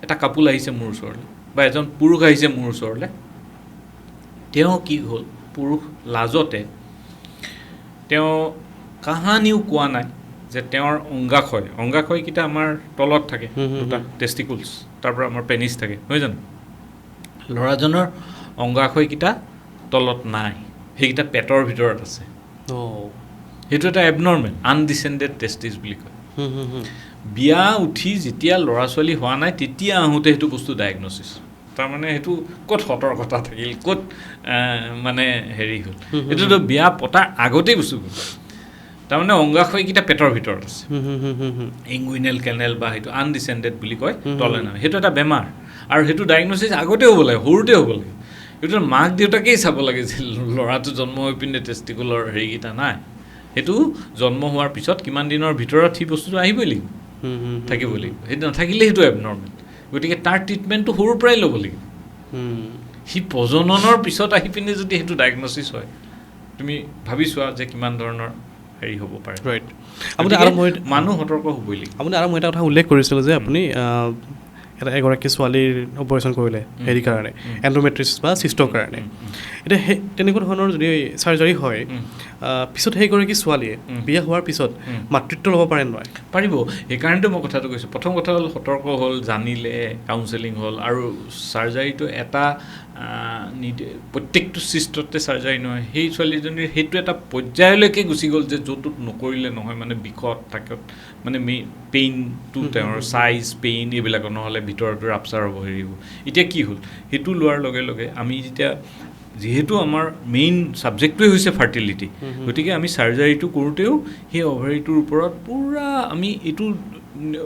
এটা কাপোল আহিছে মোৰ ওচৰলৈ বা এজন পুৰুষ আহিছে মোৰ ওচৰলৈ, তেওঁ কি হ'ল, পুৰুষ লাজতে তেওঁ কাহানিও কোৱা নাই যে তেওঁৰ অংগাশয়কেইটা আমাৰ তলত থাকে, দুটা টেষ্টিকুলছ, তাৰ পৰা আমাৰ পেনিছ থাকে, নহয় জানো? ল'ৰাজনৰ অংগাশয়কেইটা তলত নাই, সেইকেইটা পেটৰ ভিতৰত আছে। সেইটো এটা এবনৰ্মেল আনডিচেণ্ডেড টেষ্টিছ বুলি কয়। বিয়া উঠি যেতিয়া ল'ৰা ছোৱালী হোৱা নাই তেতিয়া আহোঁতে সেইটো বস্তু ডায়েগনচিছ, তাৰমানে সেইটো ক'ত সতৰ্কতা থাকিল, ক'ত মানে হেৰি হ'ল, এইটোতো বিয়া পতাৰ আগতেই বস্তু গ'ল। তাৰমানে অংগাশয়কেইটা পেটৰ ভিতৰত আছে, ইংগুইনেল কেনেল বা সেইটো আনডিচেণ্ডেড বুলি কয়, তলে নাই। সেইটো এটা বেমাৰ, আৰু সেইটো ডায়েগনচিছ আগতে হ'ব লাগে, সৰুতে হ'ব লাগে। এইটো মাক দেউতাকেই চাব লাগে যে ল'ৰাটো জন্ম হৈ পিনে টেষ্টিকুলৰ হেৰিকেইটা নাই। সেইটো জন্ম হোৱাৰ পিছত কিমান দিনৰ ভিতৰত সেই বস্তুটো আহিবই লাগিব, থাকিবই লাগিব। সেইটো নাথাকিলে সেইটো এবনৰ্মেল, গতিকে তাৰ ট্ৰিটমেণ্টটো সৰুৰ পৰাই ল'ব লাগিব। সি প্ৰজননৰ পিছত আহি পিনে যদি সেইটো ডায়েগনচিছ হয়, তুমি ভাবি চোৱা যে কিমান ধৰণৰ হেৰি হ'ব পাৰে। ৰাইট, আপুনি মানুহ সতৰ্ক হ'বই লাগিব। আপুনি আৰু মই এটা কথা উল্লেখ কৰিছিলোঁ যে আপুনি এগৰাকী ছোৱালীৰ অপাৰেশ্যন কৰিলে হেৰিৰ কাৰণে, এণ্ড্ৰমেট্ৰিচিছ বা চিষ্টৰ কাৰণে। এতিয়া সেই তেনেকুৱা ধৰণৰ যদি চাৰ্জাৰী হয়, পিছত সেইগৰাকী ছোৱালীয়ে বিয়া হোৱাৰ পিছত মাতৃত্ব ল'ব পাৰে নোৱাৰে? পাৰিব। সেইকাৰণেতো মই কথাটো কৈছোঁ, প্ৰথম কথা হ'ল সতৰ্ক হ'ল, জানিলে, কাউন্সেলিং হ'ল, আৰু চাৰ্জাৰীটো এটা প্ৰত্যেকটো চিষ্টতে চাৰ্জাৰী নহয়। সেই ছোৱালীজনীৰ সেইটো এটা পৰ্যায়লৈকে গুচি গ'ল যে য'তটোত নকৰিলে নহয়, মানে বিষত থাকে, মানে পেইনটো তেওঁৰ চাইজ পেইন এইবিলাক, নহ'লে ভিতৰতো ৰাপচাৰ হ'ব, হেৰি হ'ব। এতিয়া কি হ'ল, সেইটো লোৱাৰ লগে লগে আমি যিহেতু আমাৰ মেইন ছাবজেক্টটোৱে হৈছে ফাৰ্টিলিটি, গতিকে আমি চাৰ্জাৰীটো কৰোঁতেও সেই অভাৰীটোৰ ওপৰত পূৰা আমি এইটো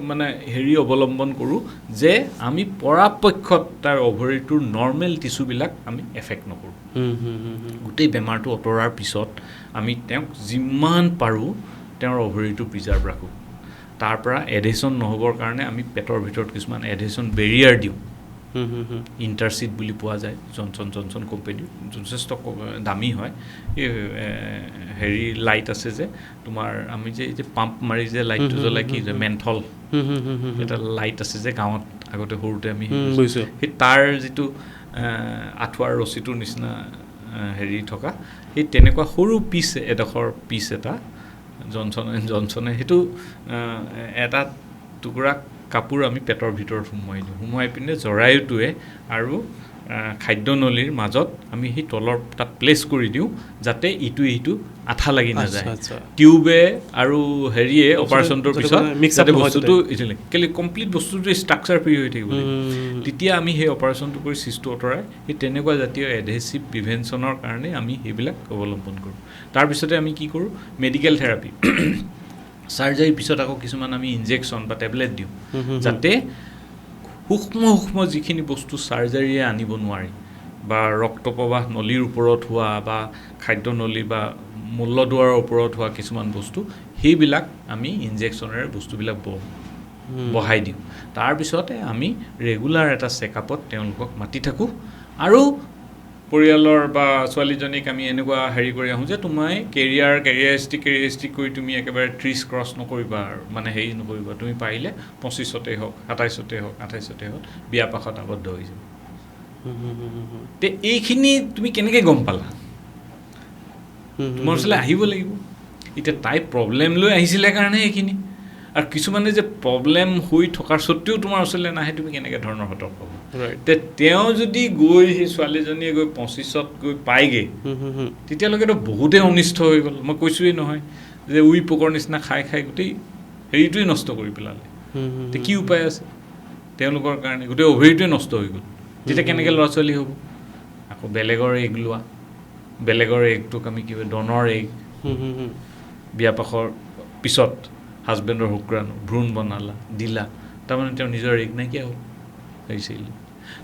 মানে হেৰি অৱলম্বন কৰোঁ যে আমি পৰাপক্ষত তাৰ অভাৰীটোৰ নৰ্মেল টিচুবিলাক আমি এফেক্ট নকৰোঁ। গোটেই বেমাৰটো আঁতৰাৰ পিছত আমি তেওঁক যিমান পাৰোঁ তেওঁৰ অভাৰীটো প্ৰিজাৰ্ভ ৰাখোঁ। তাৰ পৰা এডহেশ্যন নহ'বৰ কাৰণে আমি পেটৰ ভিতৰত কিছুমান এডহেশ্যন বেৰিয়াৰ দিওঁ, ইণ্টাৰচিড বুলি পোৱা যায়, জনচন কোম্পেনীৰ, যথেষ্ট দামী হয়। এই হেৰি লাইট আছে যে তোমাৰ, আমি যে পাম্প মাৰি যে লাইটটো জ্বলাই, কি যে মেন্থল এটা লাইট আছে যে গাঁৱত আগতে সৰুতে আমি সেই তাৰ যিটো আঁঠুৱাৰ ৰছীটোৰ নিচিনা হেৰি থকা, সেই তেনেকুৱা সৰু এডোখৰ পিচ এটা জনচনে সেইটো এটা টুকুৰা কাপোৰ আমি পেটৰ ভিতৰত সোমোৱাই দিওঁ, সোমোৱাই পিনে জৰায়ুটোৱে আৰু খাদ্যনলীৰ মাজত আমি সেই তলৰ তাত প্লেচ কৰি দিওঁ, যাতে ইটোৱে সিটো আঠা লাগি নাযায়। টিউবে আৰু হেৰিয়ে অপাৰেশ্যনটোৰ পিছত যাতে বস্তুটো কেলৈ কমপ্লিট বস্তুটো ষ্ট্ৰাকচাৰ ফ্ৰী হৈ থাকিব লাগিব, তেতিয়া আমি সেই অপাৰেশ্যনটো কৰি চিষ্টটো আঁতৰাই সেই তেনেকুৱা জাতীয় এডহেচিভ প্ৰিভেনশ্যনৰ কাৰণে আমি সেইবিলাক অৱলম্বন কৰোঁ। তাৰপিছতে আমি কি কৰোঁ, মেডিকেল থেৰাপি। চাৰ্জাৰীৰ পিছত আকৌ কিছুমান আমি ইনজেকশ্যন বা টেবলেট দিওঁ যাতে সূক্ষ্ম যিখিনি বস্তু চাৰ্জাৰীয়ে আনিব নোৱাৰি বা ৰক্তপ্ৰবাহ নলীৰ ওপৰত হোৱা বা খাদ্যনলী বা মূল্যদ্বাৰৰ ওপৰত হোৱা কিছুমান বস্তু সেইবিলাক আমি ইনজেকশ্যনেৰে বস্তুবিলাক বহাই দিওঁ তাৰপিছতে আমি ৰেগুলাৰ এটা চেকআপত তেওঁলোকক মাতি থাকোঁ আৰু পৰিয়ালৰ বা ছোৱালীজনীক আমি এনেকুৱা হেৰি কৰি আহোঁ যে তুমি কেৰিয়াৰিষ্টিক কৰি তুমি একেবাৰে 30 ক্ৰছ নকৰিবা আৰু মানে হেৰি নকৰিবা তুমি পাৰিলে 25তেই হওক 27তেই হওক 28তেই হওক বিয়া পাশত আবদ্ধ হৈ যাব তে এইখিনি তুমি কেনেকৈ গম পালা তোমাৰ ওচৰলৈ আহিব লাগিব এতিয়া তাই প্ৰব্লেম লৈ আহিছিলে কাৰণে এইখিনি আৰু কিছুমানে যে প্ৰব্লেম হৈ থকাৰ স্বত্তেও তোমাৰ ওচৰলৈ নাহে তুমি কেনেকৈ ধৰণৰ সতৰ্ক হ'ব তে তেওঁ যদি গৈ সেই ছোৱালীজনীয়ে গৈ 25ত গৈ পায়গৈ তেতিয়ালৈকেতো বহুতেই অনিষ্ট হৈ গ'ল মই কৈছোঁৱেই নহয় যে উই পোকৰ নিচিনা খাই গোটেই হেৰিটোৱে নষ্ট কৰি পেলালে তে কি উপায় আছে তেওঁলোকৰ কাৰণে গোটেই অভেৰিটোৱে নষ্ট হৈ গ'ল তেতিয়া কেনেকৈ ল'ৰা ছোৱালী হ'ব আকৌ বেলেগৰ এগ লোৱা বেলেগৰ এগটোক আমি কি ডনৰ এগ বিয়াপাশৰ পিছত হাজবেণ্ডৰ শুক্ৰাণু ভ্ৰূণ বনালা দিলা তাৰমানে তেওঁ নিজৰ এগ নাইকিয়া হ'ল হৈছিল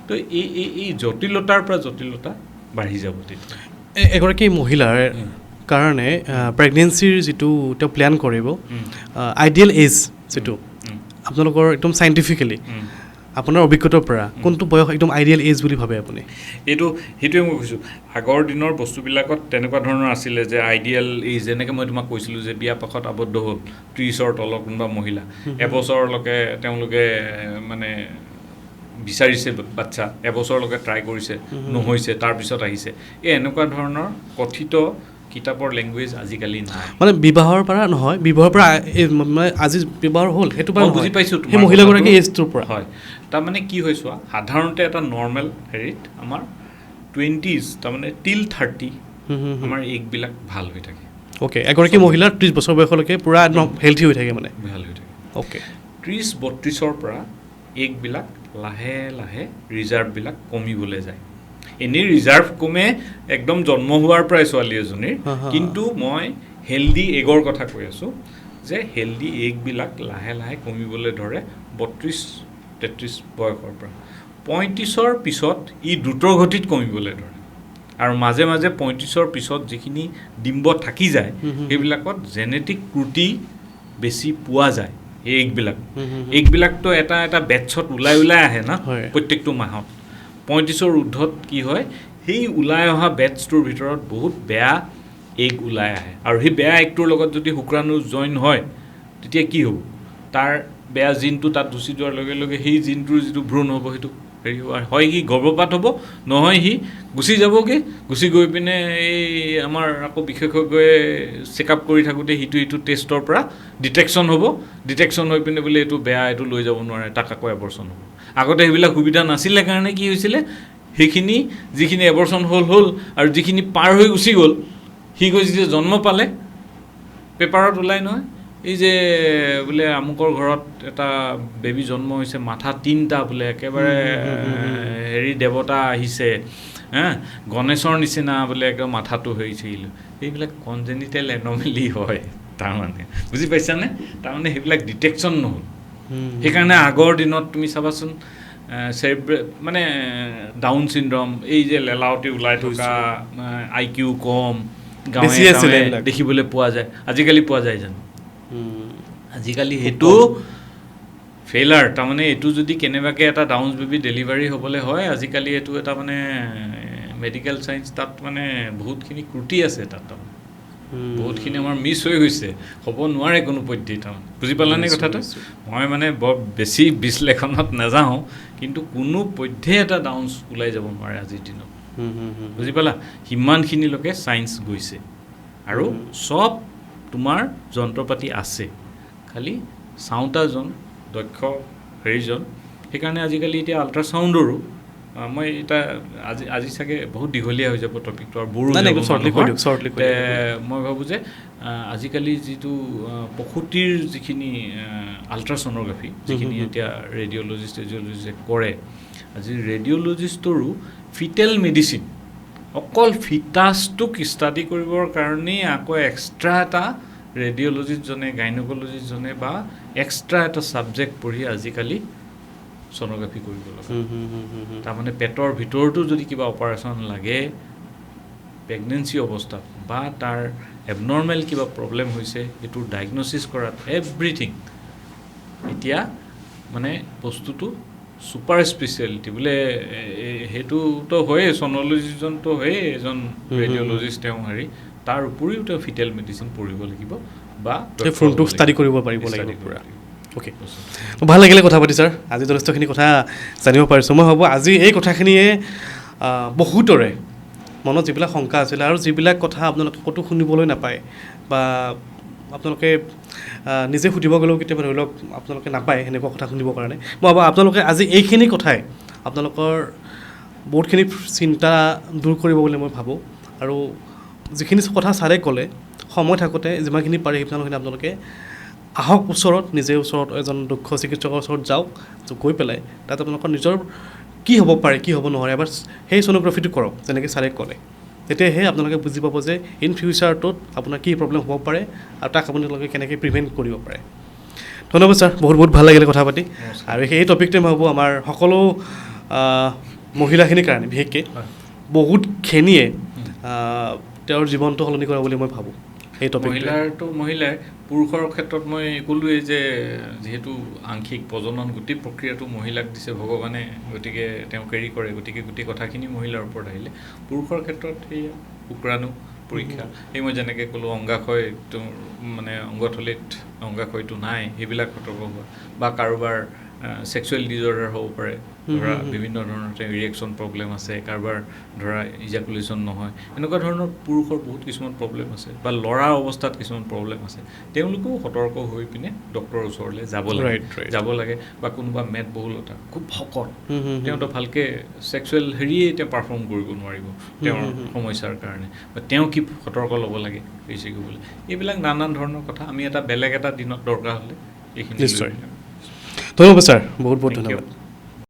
তো এই জটিলতাৰ পৰা জটিলতা বাঢ়ি যাব তেতিয়া এগৰাকী মহিলাৰ কাৰণে প্ৰেগনেঞ্চিৰ যিটো তেওঁ প্লেন কৰিব আইডিয়েল এজ যিটো আপোনালোকৰ একদম চাইণ্টিফিকেলি আপোনাৰ অভিজ্ঞতাৰ পৰা কোনটো বয়স একদম আইডিয়েল এজ বুলি ভাবে আপুনি সেইটোৱে মই কৈছোঁ আগৰ দিনৰ বস্তুবিলাকত তেনেকুৱা ধৰণৰ আছিলে যে আইডিয়েল এজ যেনেকৈ মই তোমাক কৈছিলোঁ যে বিয়া পাশত আবদ্ধ হ'ল 30ৰ তলৰ কোনোবা মহিলা এবছৰলৈকে তেওঁলোকে মানে বিচাৰিছে বাচ্চা এবছৰলৈকে ট্ৰাই কৰিছে নহৈছে তাৰপিছত আহিছে এনেকুৱা ধৰণৰ কথিত কিতাপৰ লেংগুৱেজ আজিকালি নাই মানে বিবাহৰ পৰা নহয় বিবাহৰ পৰা মানে আজি বিবাহ হ'ল সেইটো বাৰু বুজি পাইছোঁ সেই মহিলাগৰাকী এজটোৰ পৰা হয় তাৰমানে কি হৈ চোৱা সাধাৰণতে এটা নৰ্মেল হেৰিত আমাৰ 20s তাৰমানে টিল 30 আমাৰ এগবিলাক ভাল হৈ থাকে অ'কে এগৰাকী মহিলাৰ 30 বছৰ বয়সলৈকে পূৰা একদম হেল্থি হৈ থাকে মানে ভাল হৈ থাকে অ'কে 30-32ৰ পৰা এগবিলাক লাহে লাহে ৰিজাৰ্ভবিলাক কমিবলৈ যায় এনেই ৰিজাৰ্ভ কমে একদম জন্ম হোৱাৰ পৰাই ছোৱালী এজনীৰ কিন্তু মই হেল্ডি এগৰ কথা কৈ আছোঁ যে হেল্ডি এগবিলাক লাহে লাহে কমিবলৈ ধৰে 32-33 বয়সৰ পৰা 35ৰ পিছত ই দ্ৰুতৰ গতিত কমিবলৈ ধৰে আৰু মাজে মাজে 35ৰ পিছত যিখিনি ডিম্ব থাকি যায় সেইবিলাকত জেনেটিক ত্ৰুটি বেছি পোৱা যায় এই এগবিলাকতো এটা বেটছত ওলাই আহে না প্ৰত্যেকটো মাহত 35ৰ ঊৰ্ধত কি হয় সেই ওলাই অহা বেটছটোৰ ভিতৰত বহুত বেয়া এগ ওলাই আহে আৰু সেই বেয়া এগটোৰ লগত যদি শুক্ৰাণু জইন হয় তেতিয়া কি হ'ব তাৰ বেয়া জিনটো তাত গুচি যোৱাৰ লগে লগে সেই জিনটোৰ যিটো ভ্ৰূণ হ'ব সেইটো হেৰি হয় সি গৰ্ভপাত হ'ব নহয় সি গুচি যাবগৈ গুচি গৈ পিনে এই আমাৰ আকৌ বিশেষজ্ঞই চেকআপ কৰি থাকোঁতে সিটো টেষ্টৰ পৰা ডিটেকশ্যন হৈ পিনে বোলে এইটো বেয়া এইটো লৈ যাব নোৱাৰে তাক আকৌ এবৰ্চন হ'ব আগতে সেইবিলাক সুবিধা নাছিলে কাৰণে কি হৈছিলে সেইখিনি যিখিনি এবৰ্চন হ'ল আৰু যিখিনি পাৰ হৈ গুচি গ'ল সি গৈ যেতিয়া জন্ম পালে পেপাৰত ওলাই নহয় এই যে বোলে আমুকৰ ঘৰত এটা বেবী জন্ম হৈছে মাথা 3টা বোলে একেবাৰে হেৰি দেৱতা আহিছে গণেশৰ নিচিনা বোলে একদম মাথাটো হৈছিল এইবিলাক কনজেনিটেল এনমেলি হয় তাৰমানে বুজি পাইছানে তাৰমানে সেইবিলাক ডিটেকশ্যন নহ'ল সেইকাৰণে আগৰ দিনত তুমি চাবাচোন মানে ডাউন চিণ্ড্ৰম এই যে লেলাৱতি ওলাই থকা IQ কম গাঁৱে দেখিবলৈ পোৱা যায় আজিকালি পোৱা যায় জানো আজিকালি সেইটো ফেইলাৰ তাৰমানে এইটো যদি কেনেবাকৈ এটা ডাউনছ বেবী ডেলিভাৰী হ'বলৈ হয় আজিকালি এইটো এটা মানে মেডিকেল চায়েন্স তাত মানে বহুতখিনি ত্ৰুটি আছে তাত বহুতখিনি আমাৰ মিছ হৈ গৈছে হ'ব নোৱাৰে কোনো পদ্ধতি তাৰমানে বুজি পালানে কথাটো মই মানে বৰ বেছি বিশ্লেষণত নাযাওঁ কিন্তু কোনো পধ্যে এটা ডাউনছ ওলাই যাব নোৱাৰে আজিৰ দিনত বুজি পালা সিমানখিনিলৈকে চায়েন্স গৈছে আৰু চব তোমাৰ যন্ত্ৰপাতি আছে খালি চাওঁতাজন দক্ষ হেৰিজন সেইকাৰণে আজিকালি এতিয়া আল্ট্ৰাচাউণ্ডৰো মই এটা আজি চাগে বহুত দীঘলীয়া হৈ যাব টপিকটো আৰু বড়ো মই ভাবোঁ যে আজিকালি যিটো প্ৰসূতিৰ যিখিনি আল্ট্ৰাছ'ন'গ্ৰাফি যিখিনি এতিয়া ৰেডিঅ'লজিষ্টে কৰে আজি ৰেডিঅ'লজিষ্টৰো ফিটেল মেডিচিন অকল ফিটাছটোক ষ্টাডি কৰিবৰ কাৰণেই আকৌ এক্সট্ৰা এটা ৰেডিঅ'লজিষ্টজনে গাইনকলজিষ্টজনে বা এক্সট্ৰা এটা ছাবজেক্ট পঢ়ি আজিকালি ছ'ন'গ্ৰাফি কৰিব লগা। তাৰমানে পেটৰ ভিতৰতো যদি কিবা অপাৰেশ্যন লাগে প্ৰেগনেঞ্চি অৱস্থাত বা তাৰ এবনৰ্মেল কিবা প্ৰব্লেম হৈছে এইটো ডায়েগন'চিছ কৰাত এভৰিথিং এতিয়া মানে বস্তুটো ছুপাৰ স্পেচিয়েলিটি বোলে সেইটোতো হয়েই ছ'ন'লজিষ্টজনতো হয়েই এজন ৰেডিঅ'লজিষ্ট তেওঁ তাৰ উপৰিও তেওঁ ফিটেল মেডিচিন পঢ়িব লাগিব বা ফ্ৰণ্টটো ষ্টাডি কৰিব পাৰিব লাগিব পূৰা। অ'কে, ভাল লাগিলে কথা পাতি ছাৰ, আজি যথেষ্টখিনি কথা জানিব পাৰিছোঁ। মই ভাবোঁ আজি এই কথাখিনিয়ে বহুতৰে মনত যিবিলাক শংকা আছিলে আৰু যিবিলাক কথা আপোনালোকে ক'তো শুনিবলৈ নাপায় বা আপোনালোকে নিজে সুধিব গ'লেও কেতিয়াবা ধৰি লওক আপোনালোকে নাপায় সেনেকুৱা কথা শুনিবৰ কাৰণে, মই ভাবোঁ আপোনালোকে আজি এইখিনি কথাই আপোনালোকৰ বহুতখিনি চিন্তা দূৰ কৰিব বুলি মই ভাবোঁ। আৰু যিখিনি কথা ছাৰে ক'লে সময় থাকোঁতে যিমানখিনি পাৰে সিমানখিনি আপোনালোকে আহক ওচৰত, নিজে ওচৰত এজন দক্ষ চিকিৎসকৰ ওচৰত যাওক, গৈ পেলাই তাত আপোনালোকৰ নিজৰ কি হ'ব পাৰে কি হ'ব নোৱাৰে এবাৰ সেই ছ'ন'গ্ৰাফিটো কৰক যেনেকৈ ছাৰে ক'লে। তেতিয়াহে আপোনালোকে বুজি পাব যে ইন ফিউচাৰটোত আপোনাৰ কি প্ৰব্লেম হ'ব পাৰে আৰু তাক আপোনালোকে কেনেকৈ প্ৰিভেণ্ট কৰিব পাৰে। ধন্যবাদ ছাৰ, বহুত বহুত ভাল লাগিলে কথা পাতি। আৰু সেই টপিকটোৱে মই ভাবোঁ আমাৰ সকলো মহিলাখিনিৰ কাৰণে বিশেষকৈ বহুতখিনিয়ে তেওঁৰ জীৱনটো সলনি কৰা বুলি মই ভাবোঁ। এই টপিক মহিলাই পুৰুষৰ ক্ষেত্ৰত মই ক'লোৱেই যে যিহেতু আংশিক প্ৰজনন গোটেই প্ৰক্ৰিয়াটো মহিলাক দিছে ভগৱানে, গতিকে তেওঁ কেৰি কৰে, গতিকে গোটেই কথাখিনি মহিলাৰ ওপৰত আহিলে। পুৰুষৰ ক্ষেত্ৰত সেই শুক্ৰাণু পৰীক্ষা, সেই মই যেনেকৈ ক'লোঁ অংগাশয়টো মানে অংগথলীত অংগাশয়টো নাই সেইবিলাক সতৰ্ক হোৱা, বা কাৰোবাৰ ছেক্সুৱেল ডিজৰ্ডাৰ হ'ব পাৰে, ধৰা বিভিন্ন ধৰণৰ ইৰিয়েকশ্যন প্ৰব্লেম আছে, কাৰোবাৰ ধৰা ইজাকুলেশ্যন নহয়, এনেকুৱা ধৰণৰ পুৰুষৰ বহুত কিছুমান প্ৰব্লেম আছে, বা ল'ৰা অৱস্থাত কিছুমান প্ৰব্লেম আছে, তেওঁলোকেও সতৰ্ক হৈ পিনে ডক্টৰৰ ওচৰলৈ যাব লাগে। বা কোনোবা মেদবহুলতা খুব শকত, তেওঁতো ভালকৈ ছেক্সুৱেল তেওঁ পাৰফৰ্ম কৰিব নোৱাৰিব তেওঁৰ সমস্যাৰ কাৰণে, বা তেওঁ কি সতৰ্ক ল'ব লাগে বেছি কৰিবলৈ, এইবিলাক নানান ধৰণৰ কথা আমি এটা বেলেগ এটা দিনত দৰকাৰ হ'লে এইখিনি। নিশ্চয়, ধন্যবাদ ছাৰ, বহুত বহুত ধন্যবাদ।